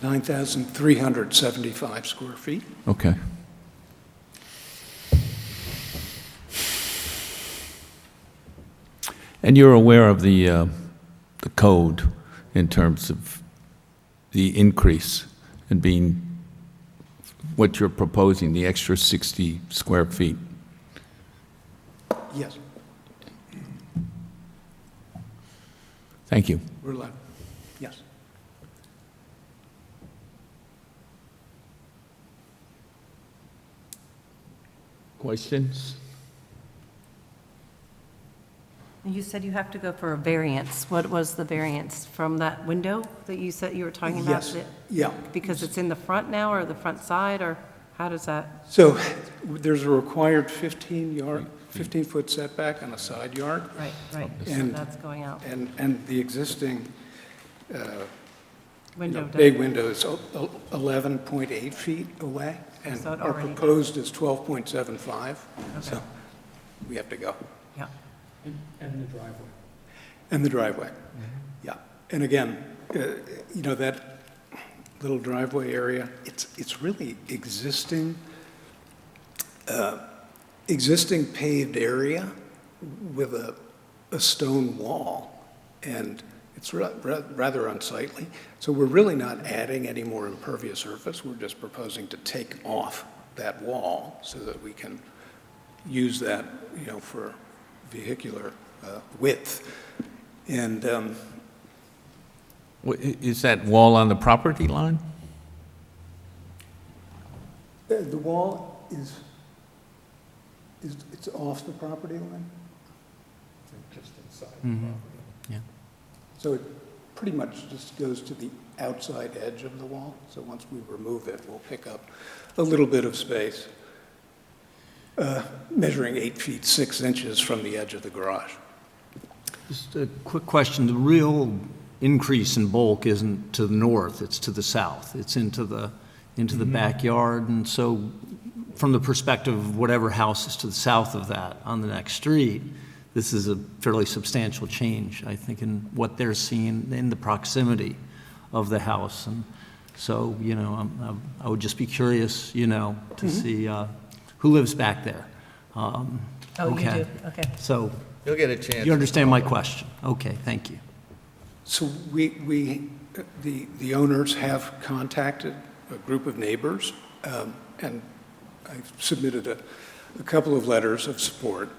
9,375 square feet. Okay. And you're aware of the code in terms of the increase and being what you're proposing, the extra 60 square feet? Yes, Thank you. we're allowed, yes. Questions? You said you have to go for a variance. What was the variance from that window that you said you were talking about? Yes, yeah. Because it's in the front now, or the front side, or how does that? So there's a required 15-foot setback on a side yard, Right, so And- that's going out. and the existing Window bay does, window is 11.8 feet away, and So it our already does. proposed is 12.75, so we have to go. yeah. And the driveway. And the driveway, yeah. And again, that little driveway area, it's really existing paved area with a stone wall, and it's rather unsightly. So we're really not adding any more impervious surface. We're just proposing to take off that wall so that we can use that, for vehicular width. And Is that wall on the property line? the wall it's off the property line, Just inside the property. so it pretty much just goes to the outside edge of the wall. So once we remove it, we'll pick up a little bit of space, measuring 8 feet 6 inches from the edge of the garage. Just a quick question. The real increase in bulk isn't to the north, it's to the south. It's into the backyard. And so from the perspective of whatever house is to the south of that on the next street, this is a fairly substantial change, I think, in what they're seeing in the proximity of the house. And so, I would just be curious, to see who lives back there. Oh, you Okay. do, okay. So You'll get a chance. you understand my question? Okay, thank you. So the owners have contacted a group of neighbors, and I submitted a couple of letters of support.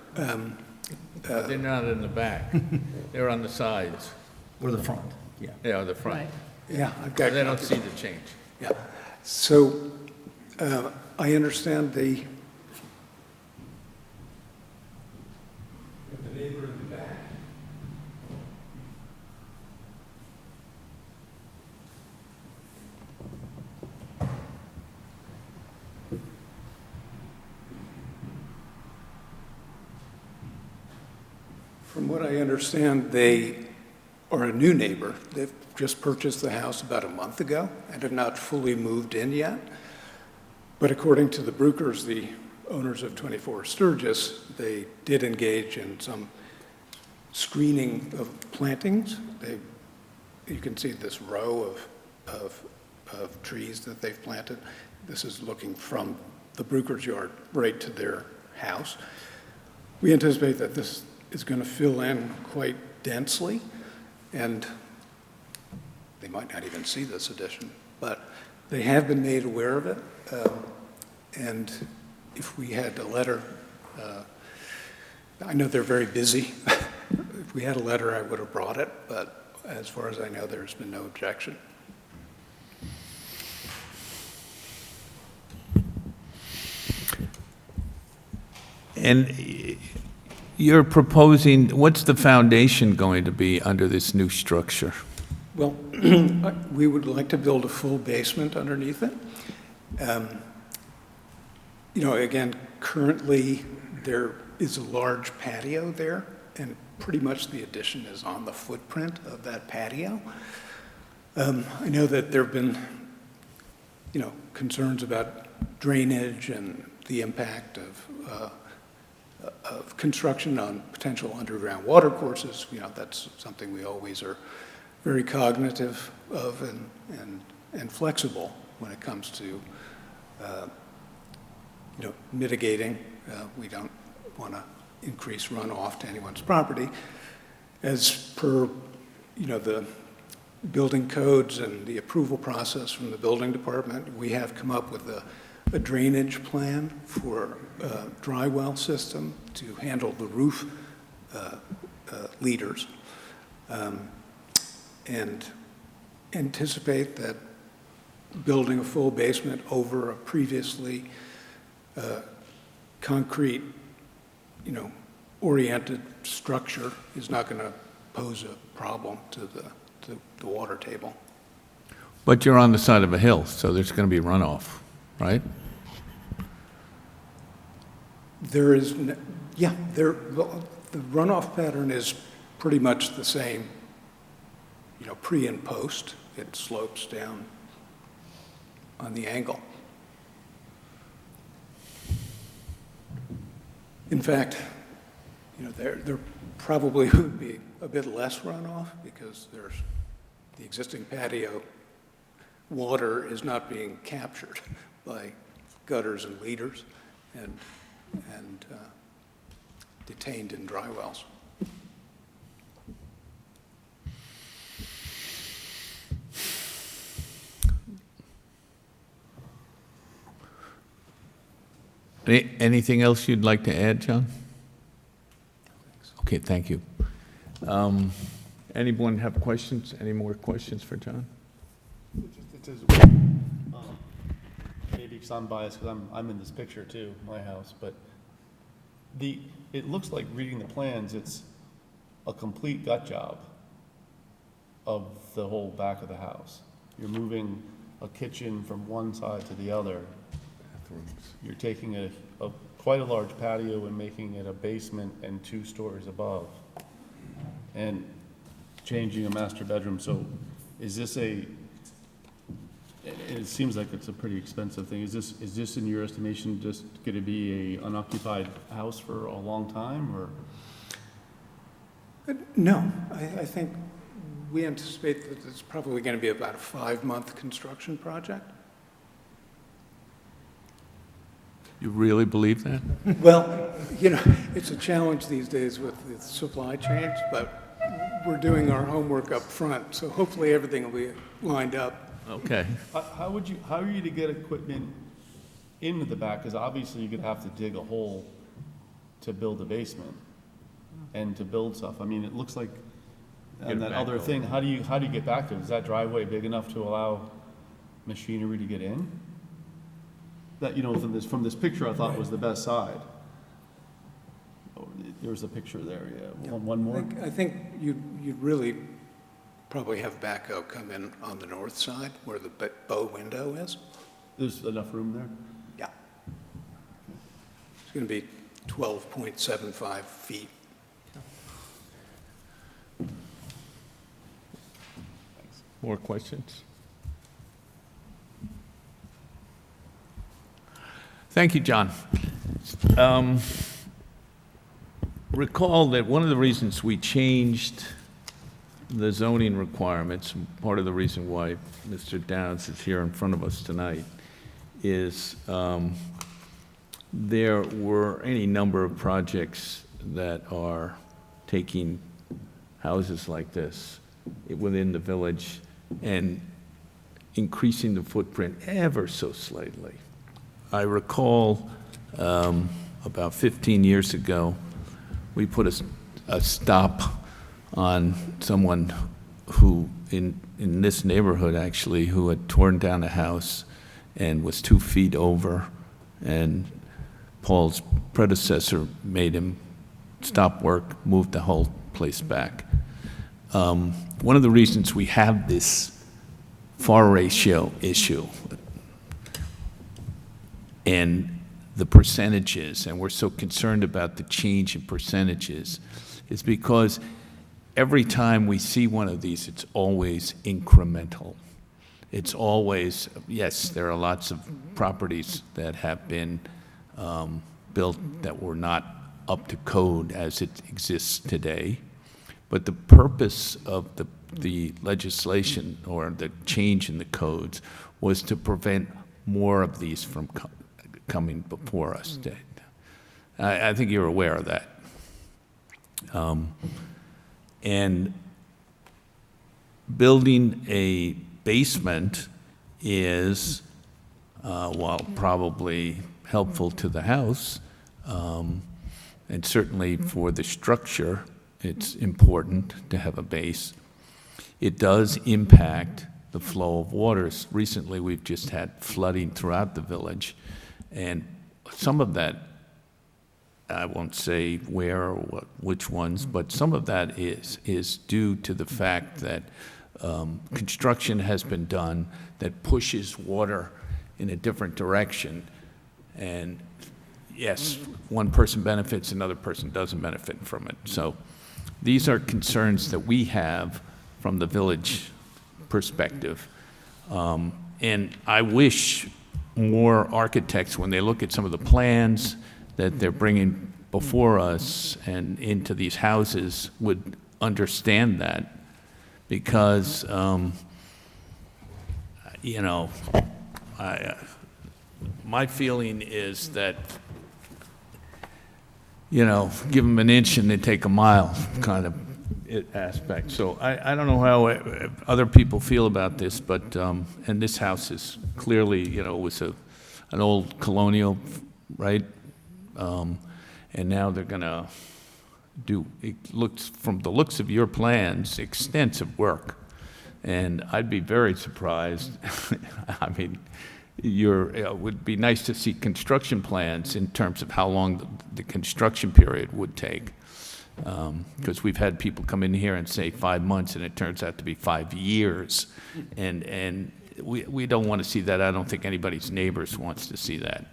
They're not in the back. They're on the sides. Or the front. Yeah. Yeah, the front. Right. Yeah, I've So got. they don't see the change. Yeah. So I understand the neighbor in the back. From what I understand, they are a new neighbor. They've just purchased the house about a month ago and have not fully moved in yet. But according to the Bruckers, the owners of 24 Sturgis, they did engage in some screening of plantings. You can see this row of trees that they've planted. This is looking from the Bruckers' yard right to their house. We anticipate that this is going to fill in quite densely, and they might not even see this addition, but they have been made aware of it. And if we had a letter, I know they're very busy. If we had a letter, I would have brought it, but as far as I know, there's been no objection. And you're proposing, what's the foundation going to be under this new structure? Well, we would like to build a full basement underneath it. You know, again, currently, there is a large patio there, and pretty much the addition is on the footprint of that patio. I know that there have been, you know, concerns about drainage and the impact of construction on potential underground water courses. You know, that's something we always are very cognitive of and flexible when it comes to, you know, mitigating. We don't want to increase runoff to anyone's property. As per, you know, the building codes and the approval process from the building department, we have come up with a drainage plan for a dry well system to handle the roof leaders, and anticipate that building a full basement over a previously concrete, you know, oriented structure is not going to pose a problem to the water table. But you're on the side of a hill, so there's going to be runoff, right? There is, yeah, the runoff pattern is pretty much the same, you know, pre and post. It slopes down on the angle. In fact, you know, there probably would be a bit less runoff because there's the existing patio water is not being captured by gutters and leaders and detained in dry wells. Anything else you'd like to add, John? Okay, thank you. Anyone have questions? Any more questions for John? Maybe because I'm biased, because I'm in this picture too, my house, but it looks like, reading the plans, it's a complete gut job of the whole back of the house. You're moving a kitchen from one side to the other. You're taking quite a large patio and making it a basement and 2 stories above, and changing a master bedroom. So is this it seems like it's a pretty expensive thing. Is this in your estimation just going to be a unoccupied house for a long time, or? No, I think we anticipate that it's probably going to be about a 5-month construction project. You really believe that? Well, you know, it's a challenge these days with the supply chains, but we're doing our homework up front, so hopefully everything will be lined up. Okay. How are you to get equipment into the back? Because obviously you're going to have to dig a hole to build a basement and to build stuff. I mean, it looks like, and that other thing, how do you get back to it? Is that driveway big enough to allow machinery to get in? That, you know, from this picture, I thought was the best side. Oh, there's a picture there, yeah. One more? I think you'd really probably have backhoe come in on the north side where the bow window is. There's enough room there? Yeah. It's going to be 12.75 feet. More questions? Thank you, John. Recall that one of the reasons we changed the zoning requirements, part of the reason why Mr. Downs is here in front of us tonight, is there were any number of projects that are taking houses like this within the village and increasing the footprint ever so slightly. I recall about 15 years ago, we put a stop on someone who, in this neighborhood actually, who had torn down a house and was 2 feet over, and Paul's predecessor made him stop work, moved the whole place back. One of the reasons we have this FAR ratio issue and the percentages, and we're so concerned about the change in percentages, is because every time we see one of these, it's always incremental. It's always, yes, there are lots of properties that have been built that were not up to code as it exists today, but the purpose of the legislation or the change in the codes was to prevent more of these from coming before us. I think you're aware of that. And building a basement is, while probably helpful to the house, and certainly for the structure, it's important to have a base. It does impact the flow of waters. Recently, we've just had flooding throughout the village, and some of that, I won't say where or which ones, but some of that is due to the fact that construction has been done that pushes water in a different direction. And yes, one person benefits, another person doesn't benefit from it. So these are concerns that we have from the village perspective. And I wish more architects, when they look at some of the plans that they're bringing before us and into these houses, would understand that, because, you know, my feeling is that, you know, give them an inch and they take a mile kind of aspect. So I don't know how other people feel about this, but, and this house is clearly, you know, was an old colonial, right? And now they're gonna do, it looks, from the looks of your plans, extensive work. And I'd be very surprised, I mean, it would be nice to see construction plans in terms of how long the construction period would take. Because we've had people come in here and say 5 months, and it turns out to be 5 years. And we don't want to see that. I don't think anybody's neighbors wants to see that.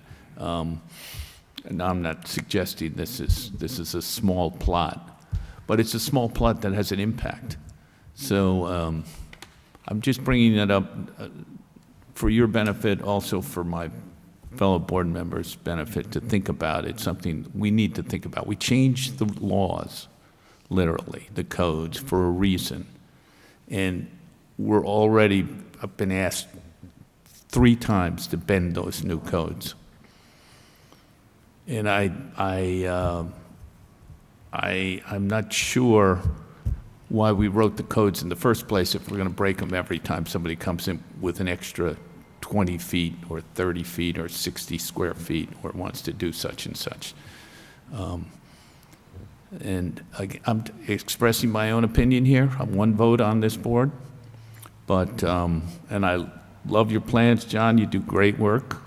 And I'm not suggesting this is a small plot, but it's a small plot that has an impact. So I'm just bringing that up for your benefit, also for my fellow board members' benefit, to think about it. Something we need to think about. We changed the laws, literally, the codes, for a reason. And we're already, I've been asked 3 times to bend those new codes. And I'm not sure why we wrote the codes in the first place if we're going to break them every time somebody comes in with an extra 20 feet or 30 feet or 60 square feet or wants to do such and such. And I'm expressing my own opinion here. I'm one vote on this board. But, and I love your plans, John. You do great work.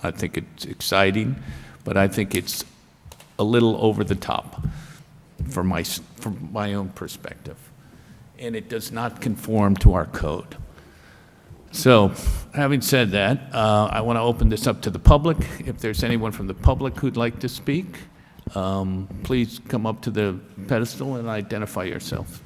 I think it's exciting, but I think it's a little over the top from my own perspective. And it does not conform to our code. So, having said that, I want to open this up to the public. If there's anyone from the public who'd like to speak, please come up to the pedestal and identify yourself.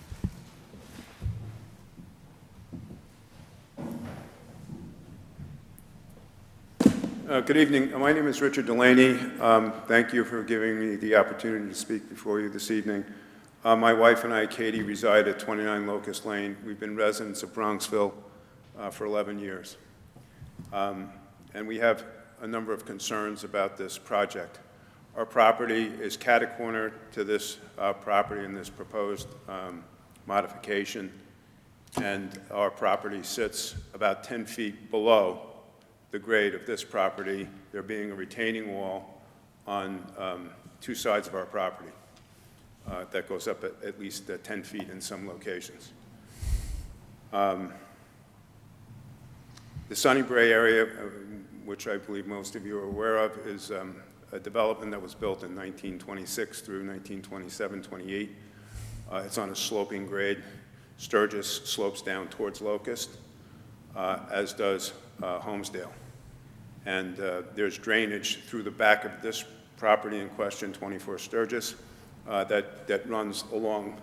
Good evening. My name is Richard Delaney. Thank you for giving me the opportunity to speak before you this evening. My wife and I, Katie, reside at 29 Locust Lane. We've been residents of Bronxville for 11 years. And we have a number of concerns about this project. Our property is catty-cornered to this property in this proposed modification, and our property sits about 10 feet below the grade of this property, there being a retaining wall on 2 sides of our property that goes up at least 10 feet in some locations. The Sunnybray area, which I believe most of you are aware of, is a development that was built in 1926 through 1927, 28. It's on a sloping grade. Sturgis slopes down towards Locust, as does Holmesdale. And there's drainage through the back of this property in question, 24 Sturgis, that runs along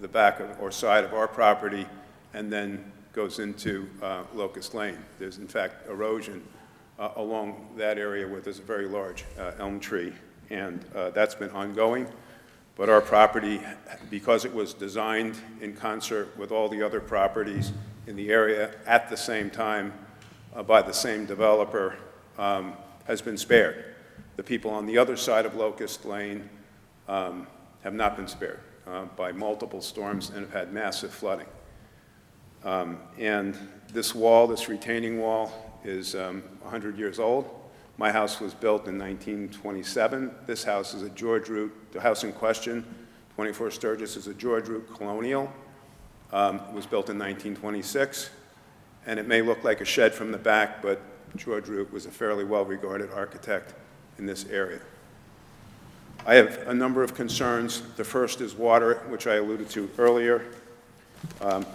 the back of, or side of our property and then goes into Locust Lane. There's, in fact, erosion along that area where there's a very large elm tree, and that's been ongoing. But our property, because it was designed in concert with all the other properties in the area at the same time by the same developer, has been spared. The people on the other side of Locust Lane have not been spared by multiple storms and have had massive flooding. And this wall, this retaining wall, is 100 years old. My house was built in 1927. This house is a George Root, the house in question, 24 Sturgis, is a George Root colonial. It was built in 1926, and it may look like a shed from the back, but George Root was a fairly well-regarded architect in this area. I have a number of concerns. The first is water, which I alluded to earlier.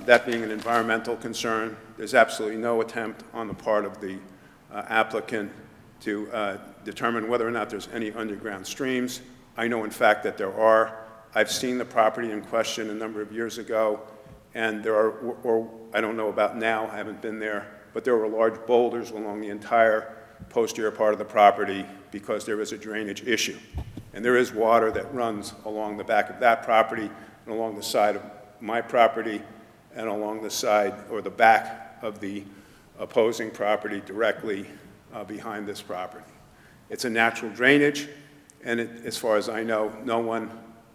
That being an environmental concern, there's absolutely no attempt on the part of the applicant to determine whether or not there's any underground streams. I know, in fact, that there are. I've seen the property in question a number of years ago, and there are, or I don't know about now, I haven't been there, but there were large boulders along the entire posterior part of the property because there is a drainage issue. And there is water that runs along the back of that property and along the side of my property and along the side or the back of the opposing property directly behind this property. It's a natural drainage, and as far as I know, no one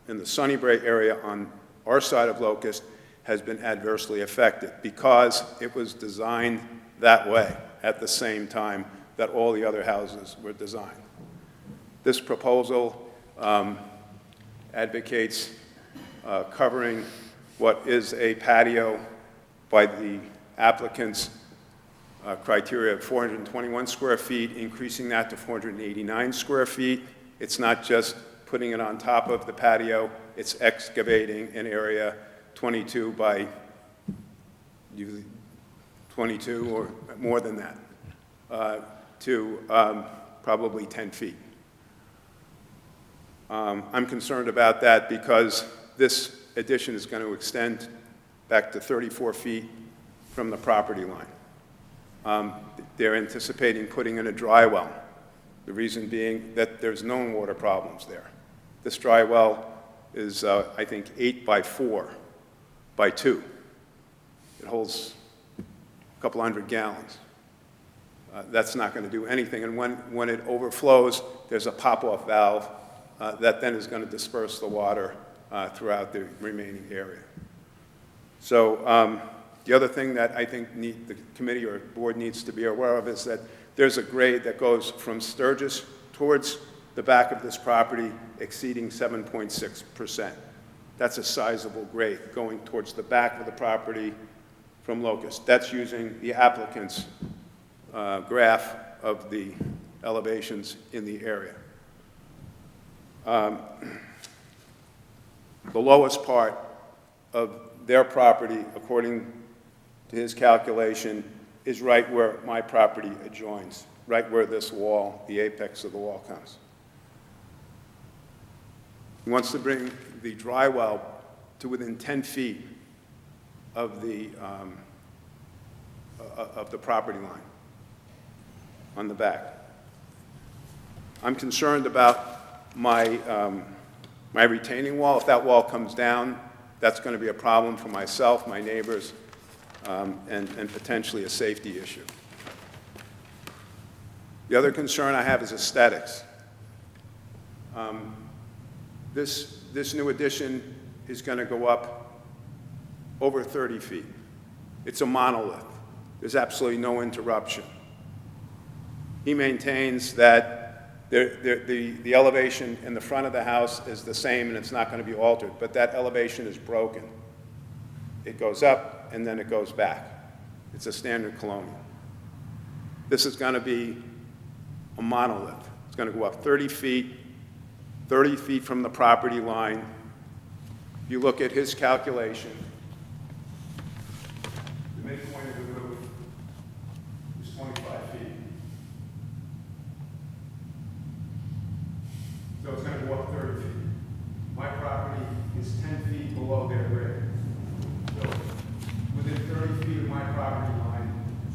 in the Sunnybray area on our side of Locust has been adversely affected because it was designed that way at the same time that all the other houses were designed. This proposal advocates covering what is a patio by the applicant's criteria of 421 square feet, increasing that to 489 square feet. It's not just putting it on top of the patio, it's excavating an area 22 by usually 22 or more than that to probably 10 feet. I'm concerned about that because this addition is going to extend back to 34 feet from the property line. They're anticipating putting in a dry well, the reason being that there's known water problems there. This dry well is, I think, 8 by 4 by 2. It holds a couple hundred gallons. That's not going to do anything, and when it overflows, there's a pop-off valve that then is going to disperse the water throughout the remaining area. So the other thing that I think the committee or board needs to be aware of is that there's a grade that goes from Sturgis towards the back of this property exceeding 7.6%. That's a sizable grade going towards the back of the property from Locust. That's using the applicant's graph of the elevations in the area. The lowest part of their property, according to his calculation, is right where my property adjoins, right where this wall, the apex of the wall comes. He wants to bring the dry well to within 10 feet of the property line on the back. I'm concerned about my retaining wall. If that wall comes down, that's going to be a problem for myself, my neighbors, and potentially a safety issue. The other concern I have is aesthetics. This new addition is going to go up over 30 feet. It's a monolith. There's absolutely no interruption. He maintains that the elevation in the front of the house is the same and it's not going to be altered, but that elevation is broken. It goes up and then it goes back. It's a standard colonial. This is going to be a monolith. It's going to go up 30 feet from the property line. If you look at his calculation, the midpoint of the roof is 25 feet. So it's going to go up 30 feet. My property is 10 feet below their grade. So within 30 feet of my property line,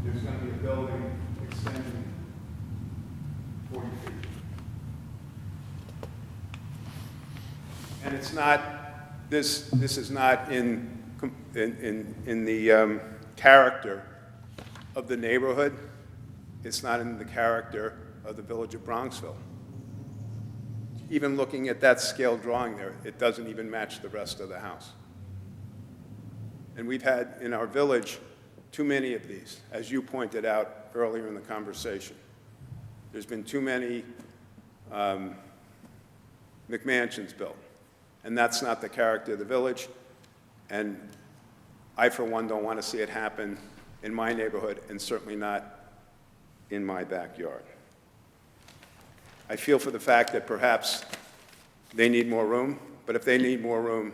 there's going to be a building extending 40 feet. And it's not, this is not in the character of the neighborhood. It's not in the character of the village of Bronxville. Even looking at that scale drawing there, it doesn't even match the rest of the house. And we've had in our village too many of these, as you pointed out earlier in the conversation. There's been too many McMansions built. And that's not the character of the village. And I, for one, don't want to see it happen in my neighborhood and certainly not in my backyard. I feel for the fact that perhaps they need more room, but if they need more room,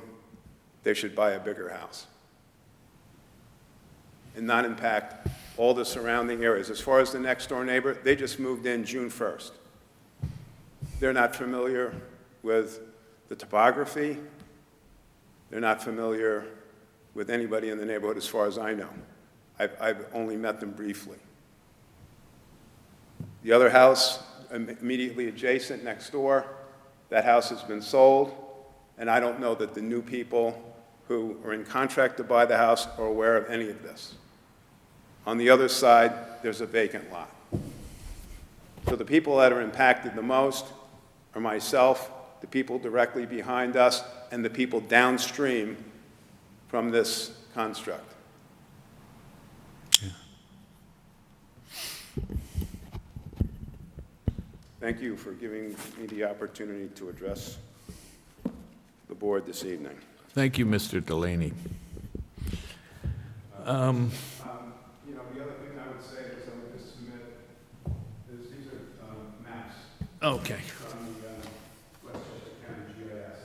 they should buy a bigger house and not impact all the surrounding areas. As far as the next door neighbor, they just moved in June 1st. They're not familiar with the topography. They're not familiar with anybody in the neighborhood as far as I know. I've only met them briefly. The other house immediately adjacent next door, that house has been sold, and I don't know that the new people who are in contract to buy the house are aware of any of this. On the other side, there's a vacant lot. So the people that are impacted the most are myself, the people directly behind us, and the people downstream from this construct. Thank you for giving me the opportunity to address the board this evening. Thank you, Mr. Delaney. The other thing I would say is I would just submit, these are maps Okay. from the Westchester County GIS.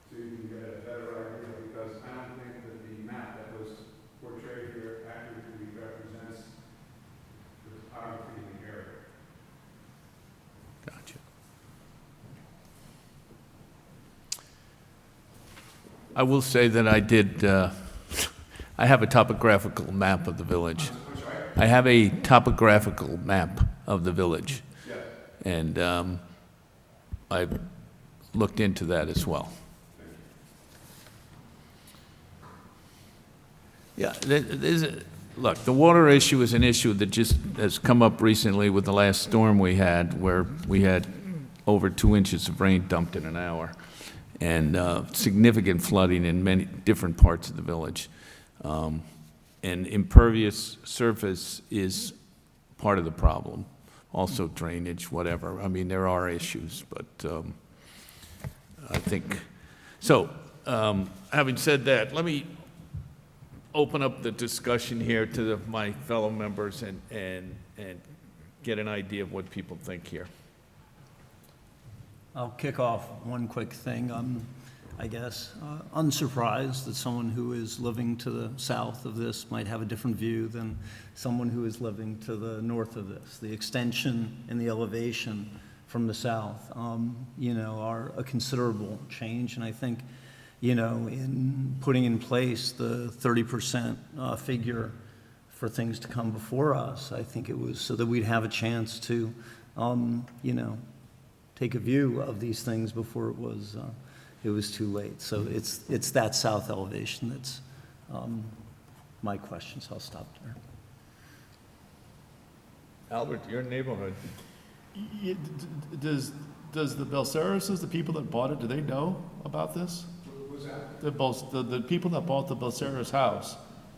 So you can get a better idea, because I don't think that the map that was portrayed here accurately represents the topography in the area. Gotcha. I will say that I did, I have a topographical map of the village. I have a topographical map of the village. Yeah. And I've looked into that as well. Yeah, look, the water issue is an issue that just has come up recently with the last storm we had, where we had over 2 inches of rain dumped in an hour, and significant flooding in many different parts of the village. And impervious surface is part of the problem. Also drainage, whatever. I mean, there are issues, but I think, so having said that, let me open up the discussion here to my fellow members and get an idea of what people think here. I'll kick off one quick thing. I'm, I guess, unsurprised that someone who is living to the south of this might have a different view than someone who is living to the north of this. The extension and the elevation from the south, are a considerable change. And I think, in putting in place the 30% figure for things to come before us, I think it was so that we'd have a chance to, take a view of these things before it was too late. So it's that south elevation that's my question, so I'll stop there. Albert, your neighborhood. Does the Belceras, the people that bought it, do they know about this? Was The people that bought the Balceros house,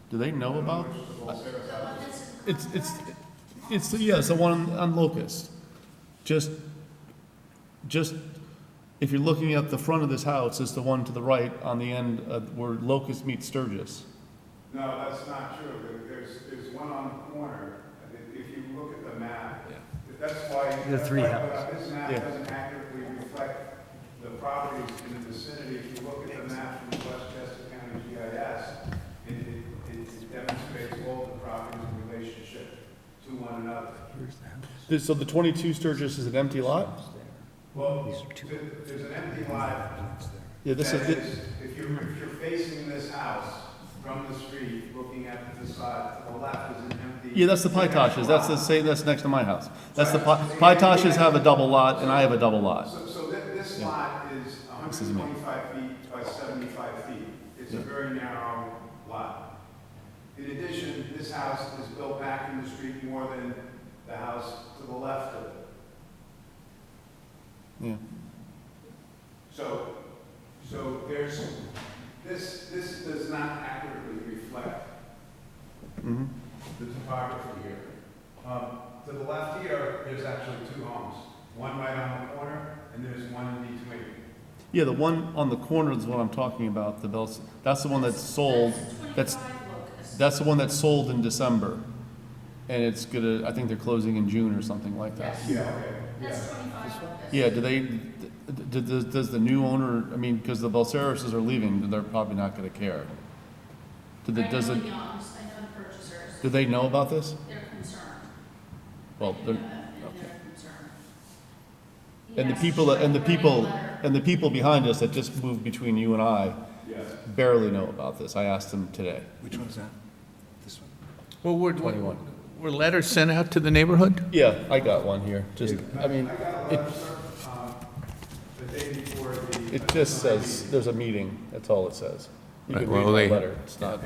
do they know about? It's the one on Locust. Just, if you're looking at the front of this house, it's the one to the right on the end of where Locust meets Sturgis. No, that's not true. There's one on the corner. If you look at the map, that's why. The three houses. This map doesn't accurately reflect the properties in the vicinity. If you look at the map from Westchester County GIS, it demonstrates all the properties in relationship to one another. So the 22 Sturgis is an empty lot? Well, there's an empty lot. Yeah, this that is, if you're facing this house from the street, looking at the facade, to the left is an empty. yeah, that's the Pytoshes. That's the same, that's next to my house. That's the, Pytoshes have a double lot and I have a double lot. So this lot is 125 feet by 75 feet. It's a very narrow lot. In addition, this house is built back in the street more than the house to the left of it. Yeah. So there's, this does not accurately reflect the topography here. To the left here, there's actually two homes. One right on the corner, and there's one in between. Yeah, the one on the corner is what I'm talking about, the Bells, that's the one that's sold, that's the one that's sold in December. And it's gonna, I think they're closing in June or something like that. Yeah, okay. Yeah, does the new owner, I mean, because the Balceroses are leaving, they're probably not gonna care. Do they know about this? They're concerned. Well, They're they're, concerned. and the people behind us that just moved between you and I Yes. barely know about this. I asked them today. Which one is that? This one? Well, were 21. letters sent out to the neighborhood? Yeah, I got one here, just, I mean, I got a letter, sir, the day before the. it just says, there's a meeting, that's all it says. You Right, can well, read they- the letter, it's not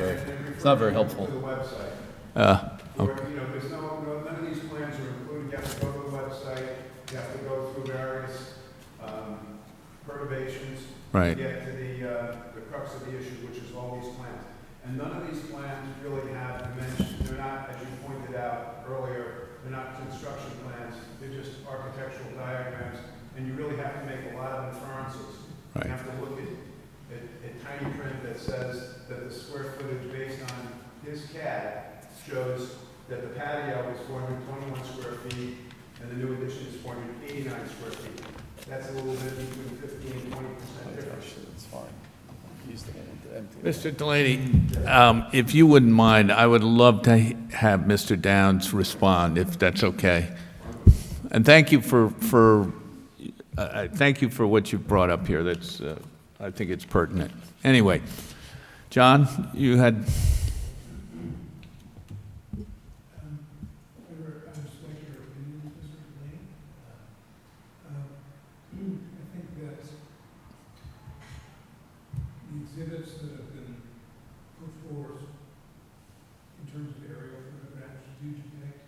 very helpful. To the website. Okay. Or, there's none of these plans are included, you have to go to the website, you have to go through various perturbations. Right. To get to the crux of the issue, which is all these plans. And none of these plans really have dimensions, they're not, as you pointed out earlier, they're not construction plans, they're just architectural diagrams, and you really have to make a lot of inferences. Right. You have to look at tiny print that says that the square footage based on his CAD shows that the patio is 421 square feet, and the new addition is 489 square feet. That's a little bit between 15 and 20% difference. It's fine. Use the empty. Mr. Delaney, if you wouldn't mind, I would love to have Mr. Downs respond, if that's okay. And thank you for what you've brought up here. That's, I think it's pertinent. Anyway, John, you had. Exhibits that have been put forth in terms of aerial photographs do depict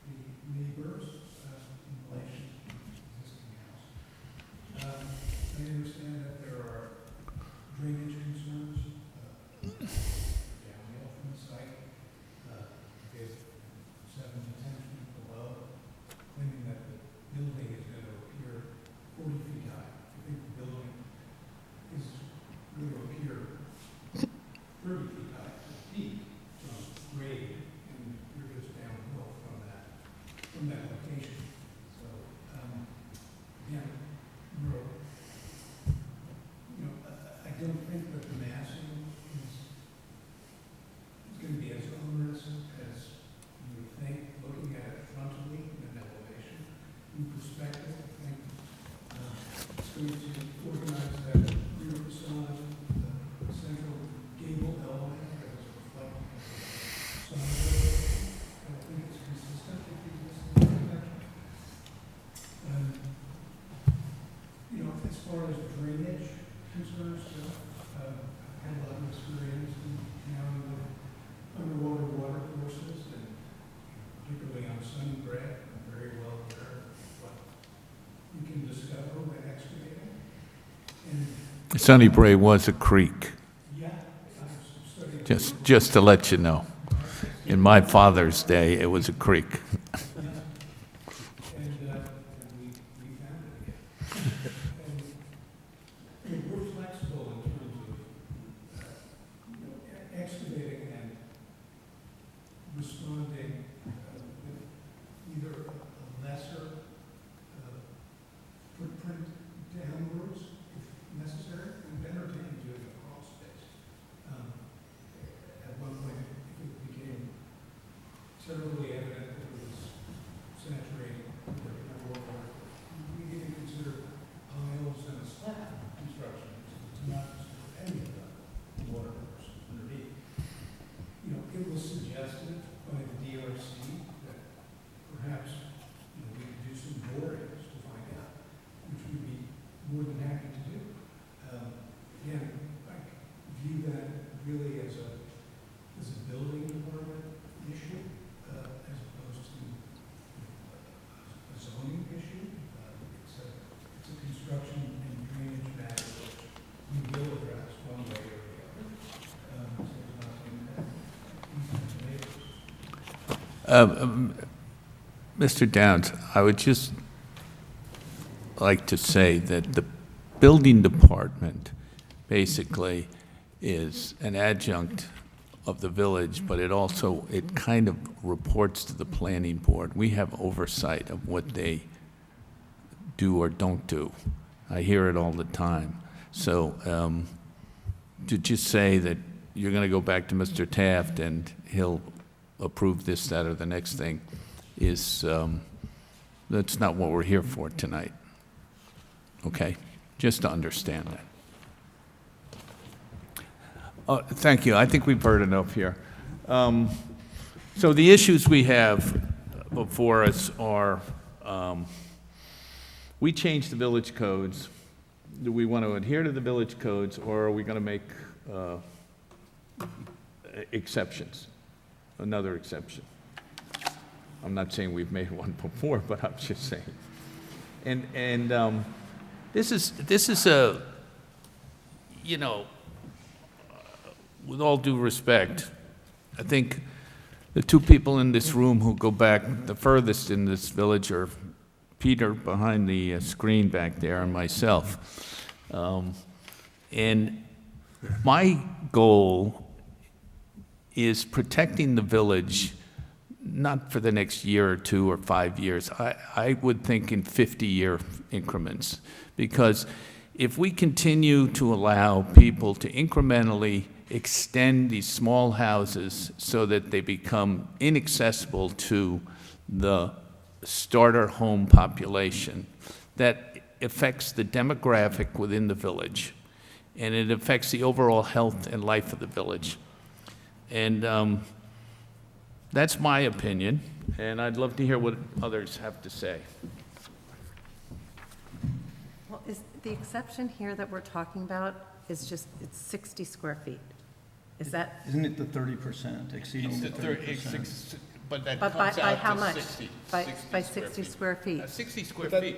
the neighbors in relation to the existing house. I understand that there are drainage concerns downhill from the site. There's 7 to 10 feet below, claiming that the building is going to appear 40 feet high. I think the building is going to appear 30 feet high, feet from grade, and you're just downhill from that location. So, again, I don't think that the massing is going to be as onerous as you would think, looking at it frontally in an elevation. In perspective, I think it's going to organize that rear facade, the central gable element that is reflecting some of it. I think it's consistent with the existing architecture. As far as drainage concerns, I've had a lot of experience in county with underwater water courses, and particularly on Sunny Bread, I'm very well aware of what you can discover when excavating. And Sunnybray was a creek, Yeah, I've studied. just to let you know. In my father's day, it was a creek. And we found it again. And we're flexible in terms of, excavating and responding with either a lesser footprint downwards if necessary. We've entertained doing a crawl space. At one point, it became terribly evident that it was saturating the water. We didn't consider piles and a slab construction to not disturb any of the water course underneath. It was suggested by the DRC that perhaps, we could do some borings to find out, which we'd be more than happy to do. Again, I view that really as a building department issue, as opposed to a zoning issue. It's a construction and drainage matter which we will address one way or the other. So it's not to impact neighbors. Mr. Downs, I would just like to say that the building department basically is an adjunct of the village, but it kind of reports to the planning board. We have oversight of what they do or don't do. I hear it all the time. So to just say that you're going to go back to Mr. Taft and he'll approve this, that, or the next thing is, that's not what we're here for tonight. Okay? Just to understand that. Thank you. I think we've heard enough here. So the issues we have before us are, we changed the village codes. Do we want to adhere to the village codes, or are we going to make exceptions? Another exception. I'm not saying we've made one before, but I'm just saying. And this is a, with all due respect, I think the two people in this room who go back the furthest in this village are Peter behind the screen back there and myself. And my goal is protecting the village, not for the next year or 2 or 5 years. I would think in 50-year increments, because if we continue to allow people to incrementally extend these small houses so that they become inaccessible to the starter home population, that affects the demographic within the village, and it affects the overall health and life of the village. And that's my opinion, and I'd love to hear what others have to say. Well, is the exception here that we're talking about is just, it's 60 square feet? Is that, Isn't it the 30%, exceeding the 30%? But that but comes by out how to much? 60. By 60 square feet? 60 square But feet.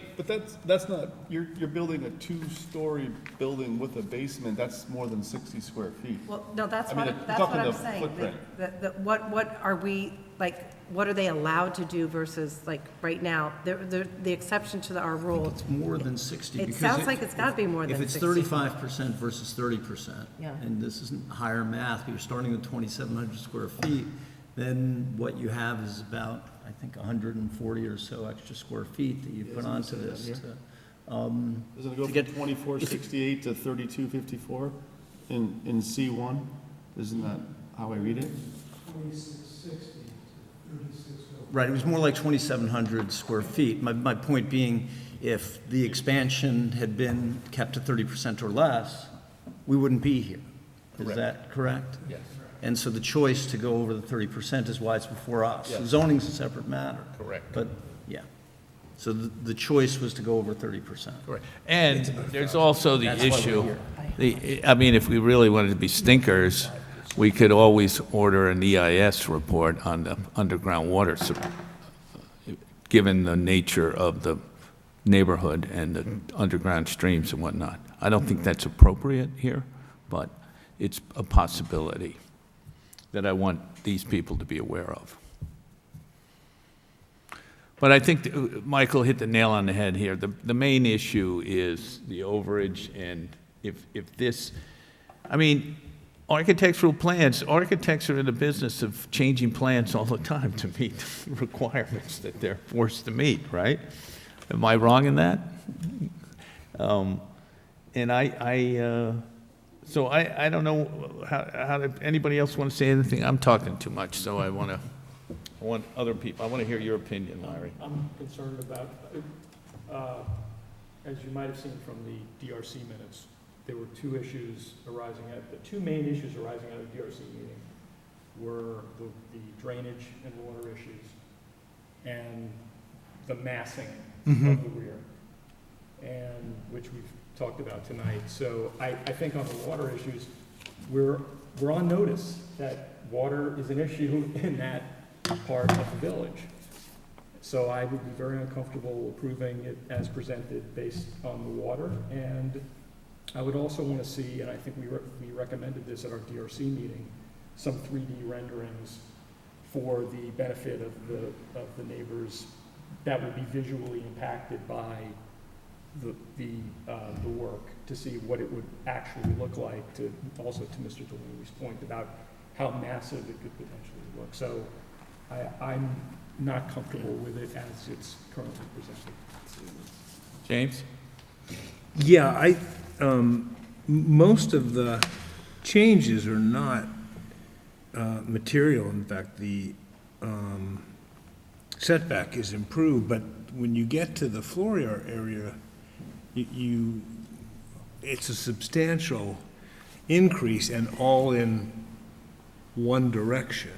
that's not, you're building a 2-story building with a basement, that's more than 60 square feet. Well, no, that's I mean, what, you're that's what talking I'm the saying. footprint. What are we, like, what are they allowed to do versus, like, right now? The exception to our rule. It's more than 60. It because sounds like it's got to be more than 60. If it's 35% versus 30%, Yeah. and this isn't higher math, but you're starting with 2,700 square feet, then what you have is about, I think, 140 or so extra square feet that you put onto this. Doesn't it go To from get- 2468 to 3254 in C1? Isn't that how I read it? 2660 to 3604. Right, it was more like 2,700 square feet. My point being, if the expansion had been kept to 30% or less, we wouldn't be here. Is that correct? Yes. And so the choice to go over the 30% is why it's before us. Yes. Zoning's a separate matter. Correct. But, yeah. So the choice was to go over 30%. Correct. And there's also the That's why we're issue, here. I mean, if we really wanted to be stinkers, we could always order an EIS report on the underground water, given the nature of the neighborhood and the underground streams and whatnot. I don't think that's appropriate here, but it's a possibility that I want these people to be aware of. But I think Michael hit the nail on the head here. The main issue is the overage, and if this, I mean, architectural plans, architects are in the business of changing plans all the time to meet requirements that they're forced to meet, right? Am I wrong in that? And so I don't know how anybody else want to say anything? I'm talking too much, so I want other people, I want to hear your opinion, Larry. I'm concerned about, as you might have seen from the DRC minutes, there were two main issues arising out of the DRC meeting were the drainage and water issues and the massing of the rear, and which we've talked about tonight. So I think on the water issues, we're on notice that water is an issue in that part of the village. So I would be very uncomfortable approving it as presented based on the water. And I would also want to see, and I think we recommended this at our DRC meeting, some 3D renderings for the benefit of the neighbors that would be visually impacted by the work, to see what it would actually look like, to also to Mr. Delaney's point about how massive it could potentially look. So I'm not comfortable with it as it's currently presented. James? Yeah, most of the changes are not material. In fact, the setback is improved, but when you get to the floor area, it's a substantial increase and all in one direction.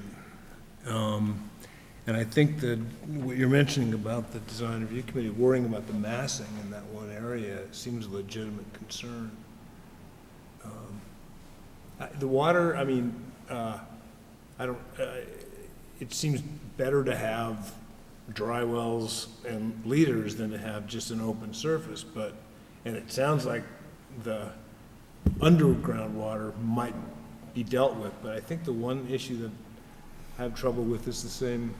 And I think that what you're mentioning about the design review committee worrying about the massing in that one area seems a legitimate concern. The water, I mean, it seems better to have dry wells and leaders than to have just an open surface, and it sounds like the underground water might be dealt with, but I think the one issue that I have trouble with is the same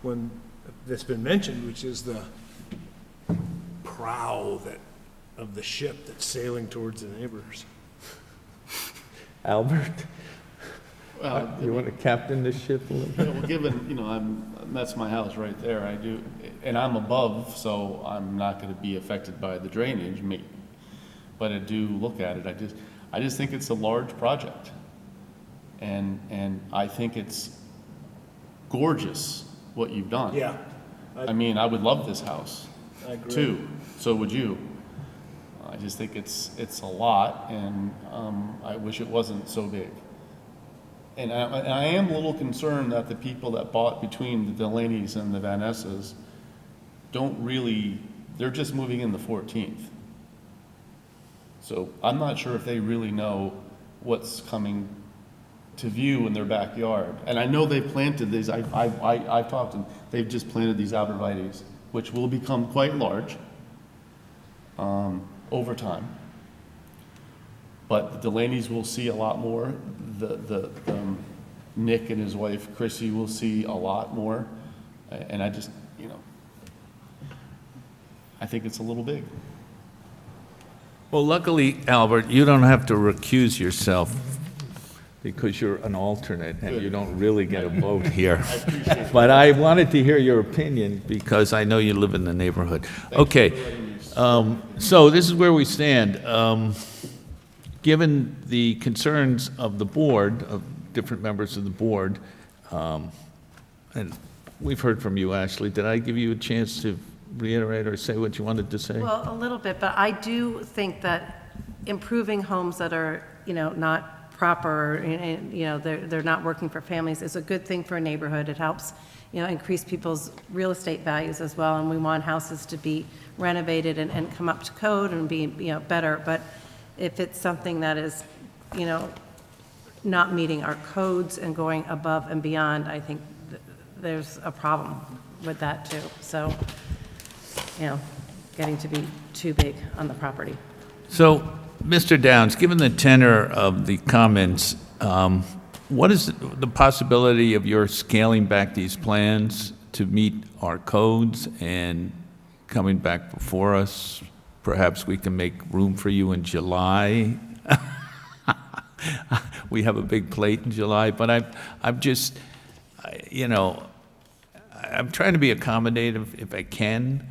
one that's been mentioned, which is the prow of the ship that's sailing towards the neighbors. Albert? You want to captain this ship a little bit? Well, given, that's my house right there, I do, and I'm above, so I'm not gonna be affected by the drainage, but I do look at it, I just think it's a large project. And I think it's gorgeous what you've done. Yeah. I mean, I would love this house, I agree. too, so would you. I just think it's a lot, and I wish it wasn't so big. And I am a little concerned that the people that bought between the Delaney's and the Van Ness's they're just moving in the 14th. So I'm not sure if they really know what's coming to view in their backyard. And I know they've planted these, I've talked to them, they've just planted these arborvitaes, which will become quite large over time. But the Delaney's will see a lot more. Nick and his wife, Chrissy, will see a lot more. And I just, I think it's a little big. Well, luckily, Albert, you don't have to recuse yourself because you're an alternate and you don't really get a vote here. But I wanted to hear your opinion because I know you live in the neighborhood. Okay, so this is where we stand. Given the concerns of the board, of different members of the board, and we've heard from you, Ashley, did I give you a chance to reiterate or say what you wanted to say? Well, a little bit, but I do think that improving homes that are, not proper, they're not working for families is a good thing for a neighborhood. It helps, increase people's real estate values as well, and we want houses to be renovated and come up to code and be, better. But if it's something that is, not meeting our codes and going above and beyond, I think there's a problem with that too. So getting to be too big on the property. So, Mr. Downs, given the tenor of the comments, what is the possibility of your scaling back these plans to meet our codes and coming back before us? Perhaps we can make room for you in July. We have a big plate in July, but I'm just, I'm trying to be accommodative if I can,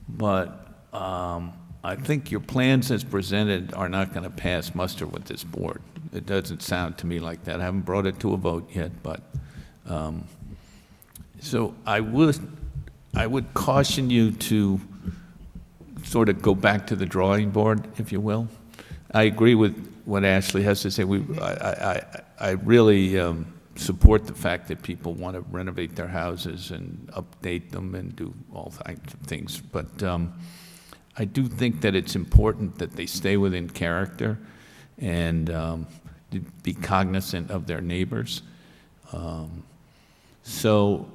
but I think your plans as presented are not going to pass muster with this board. It doesn't sound to me like that. I haven't brought it to a vote yet, but, so I would caution you to sort of go back to the drawing board, if you will. I agree with what Ashley has to say. I really support the fact that people want to renovate their houses and update them and do all kinds of things. But I do think that it's important that they stay within character and be cognizant of their neighbors. So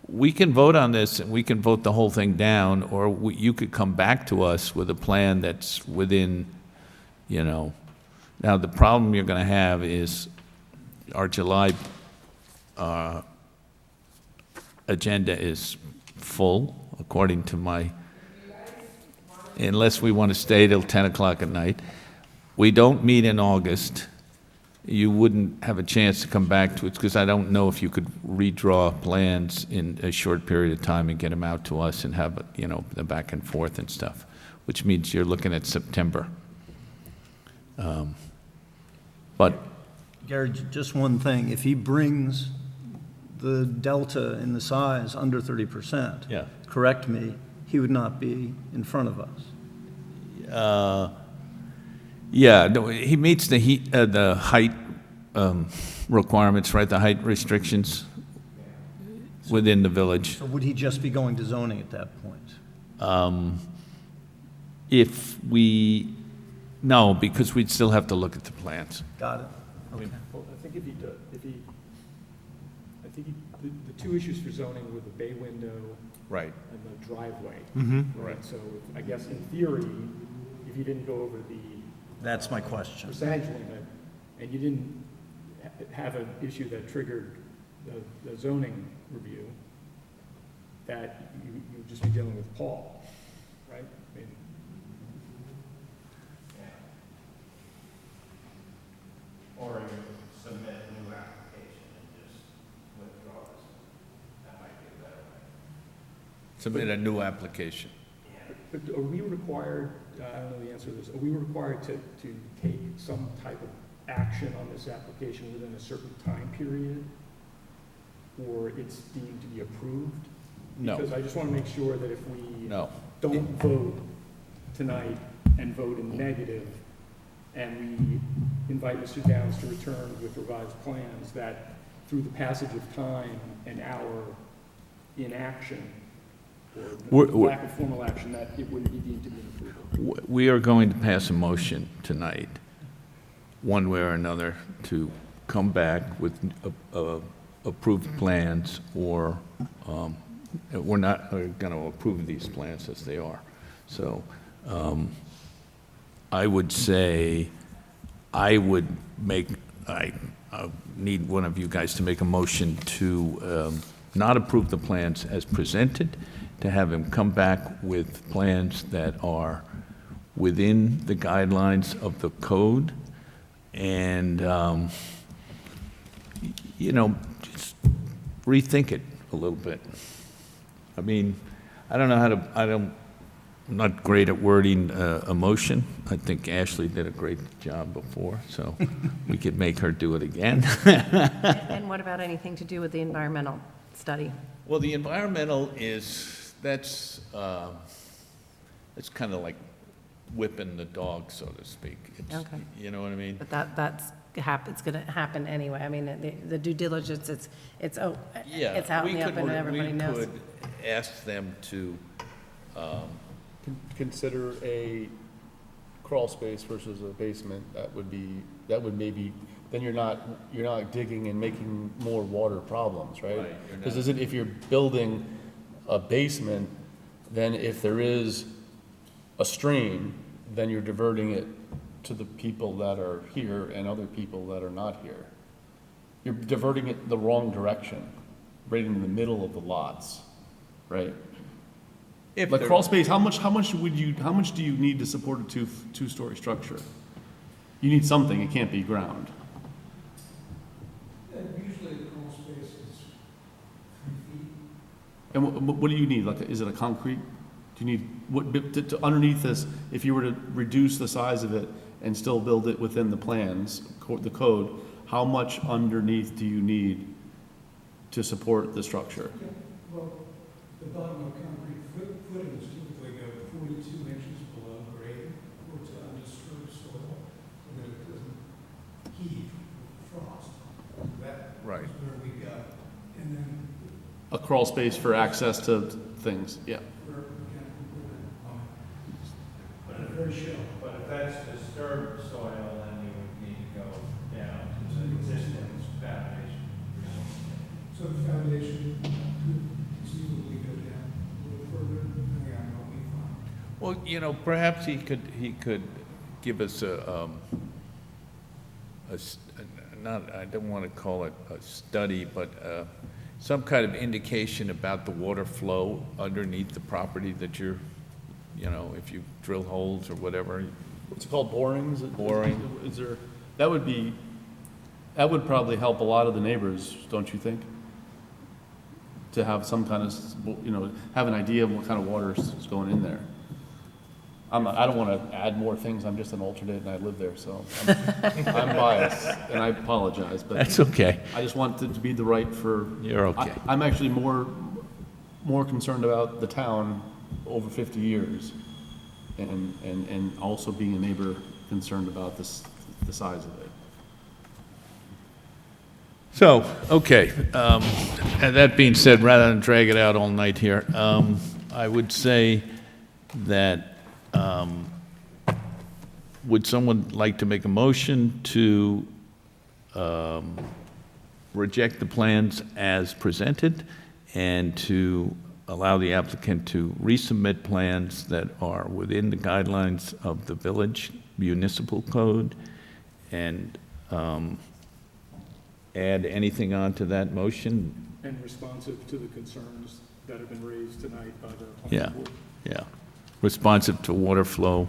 we can vote on this and we can vote the whole thing down, or you could come back to us with a plan that's within, Now, the problem you're going to have is our July agenda is full, according to unless we want to stay till 10 o'clock at night. We don't meet in August. You wouldn't have a chance to come back to it, because I don't know if you could redraw plans in a short period of time and get them out to us and have, the back and forth and stuff, which means you're looking at September. But Gary, just one thing, if he brings the delta in the size under 30%, Yeah. correct me, he would not be in front of us. yeah, no, he meets the height requirements, right? The height restrictions within the village. So would he just be going to zoning at that point? No, because we'd still have to look at the plans. Got it. Okay. Well, I think the two issues for zoning were the bay window Right. and the driveway. Mm-hmm. Right, so I guess in theory, if you didn't go over the That's my question. percentage limit, and you didn't have an issue that triggered the zoning review, that you'd just be dealing with Paul, right? I mean, Or you submit a new application and just withdraw this. That might be a better way. Submit a new application. But are we required, I don't know the answer to this, are we required to take some type of action on this application within a certain time period? Or it's deemed to be approved? No. Because I just want to make sure that if we No. don't vote tonight and vote in negative, and we invite Mr. Downs to return with revised plans, that through the passage of time and our inaction, or lack of formal action, that it wouldn't be deemed to be an approval. We are going to pass a motion tonight, one way or another, to come back with approved plans, or we're not going to approve these plans as they are. So I would say I need one of you guys to make a motion to not approve the plans as presented, to have him come back with plans that are within the guidelines of the code, and, just rethink it a little bit. I mean, I don't know how to, I'm not great at wording a motion. I think Ashley did a great job before, so we could make her do it again. And what about anything to do with the environmental study? Well, the environmental that's kind of like whipping the dog, so to speak. Okay. You know what I mean? But it's going to happen anyway. I mean, the due diligence, it's out in the open and everybody knows. We could ask them to, Consider a crawl space versus a basement. That would maybe, then you're not digging and making more water problems, right? Right, you're not. Because if you're building a basement, then if there is a stream, then you're diverting it to the people that are here and other people that are not here. You're diverting it the wrong direction, right in the middle of the lots, right? If Like there- crawl space, how much do you need to support a two-story structure? You need something, it can't be ground. Usually the crawl space is 3 feet. And what do you need? Like, is it a concrete? Do you need, underneath this, if you were to reduce the size of it and still build it within the plans, the code, how much underneath do you need to support the structure? Well, the bottom of concrete footings typically go 42 inches below grade or to undisturbed soil, so that it doesn't heave with frost. That Right. is where we go. And then A crawl space for access to things, yeah. for mechanical equipment, but it's very shallow. But if that's disturbed soil, then you would need to go down to the existing foundation. So the foundation could conceivably go down a little further, depending on what we find. Well, you know, perhaps he could give us not, I don't want to call it a study, but some kind of indication about the water flow underneath the property that you're, you know, if you drill holes or whatever. What's it called, borings? Boring. Is there, that would probably help a lot of the neighbors, don't you think? To have some kind of, you know, have an idea of what kind of water is going in there. I don't want to add more things, I'm just an alternate and I live there, so I'm biased, and I apologize, but. That's okay. I just want it to be the right for. You're okay. I'm actually more concerned about the town over 50 years, and also being a neighbor concerned about the size of it. So, okay, and that being said, rather than drag it out all night here, I would say that, would someone like to make a motion to reject the plans as presented and to allow the applicant to resubmit plans that are within the guidelines of the village municipal code, and add anything on to that motion? And responsive to the concerns that have been raised tonight by the Yeah, planning board. yeah. Responsive to water flow,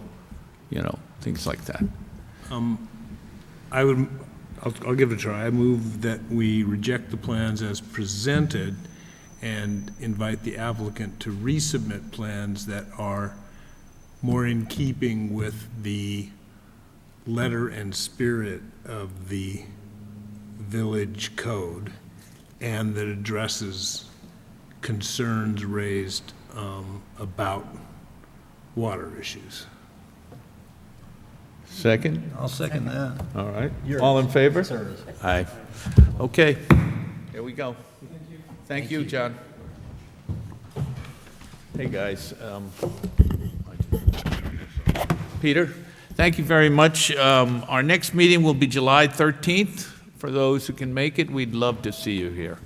you know, things like that. I'll give it a try. I move that we reject the plans as presented and invite the applicant to resubmit plans that are more in keeping with the letter and spirit of the village code and that addresses concerns raised about water issues. Second? I'll second that. All right. All in favor? Service. Aye. Okay, there we go. Thank you, John. Hey, guys. Peter, thank you very much. Our next meeting will be July 13th. For those who can make it, we'd love to see you here.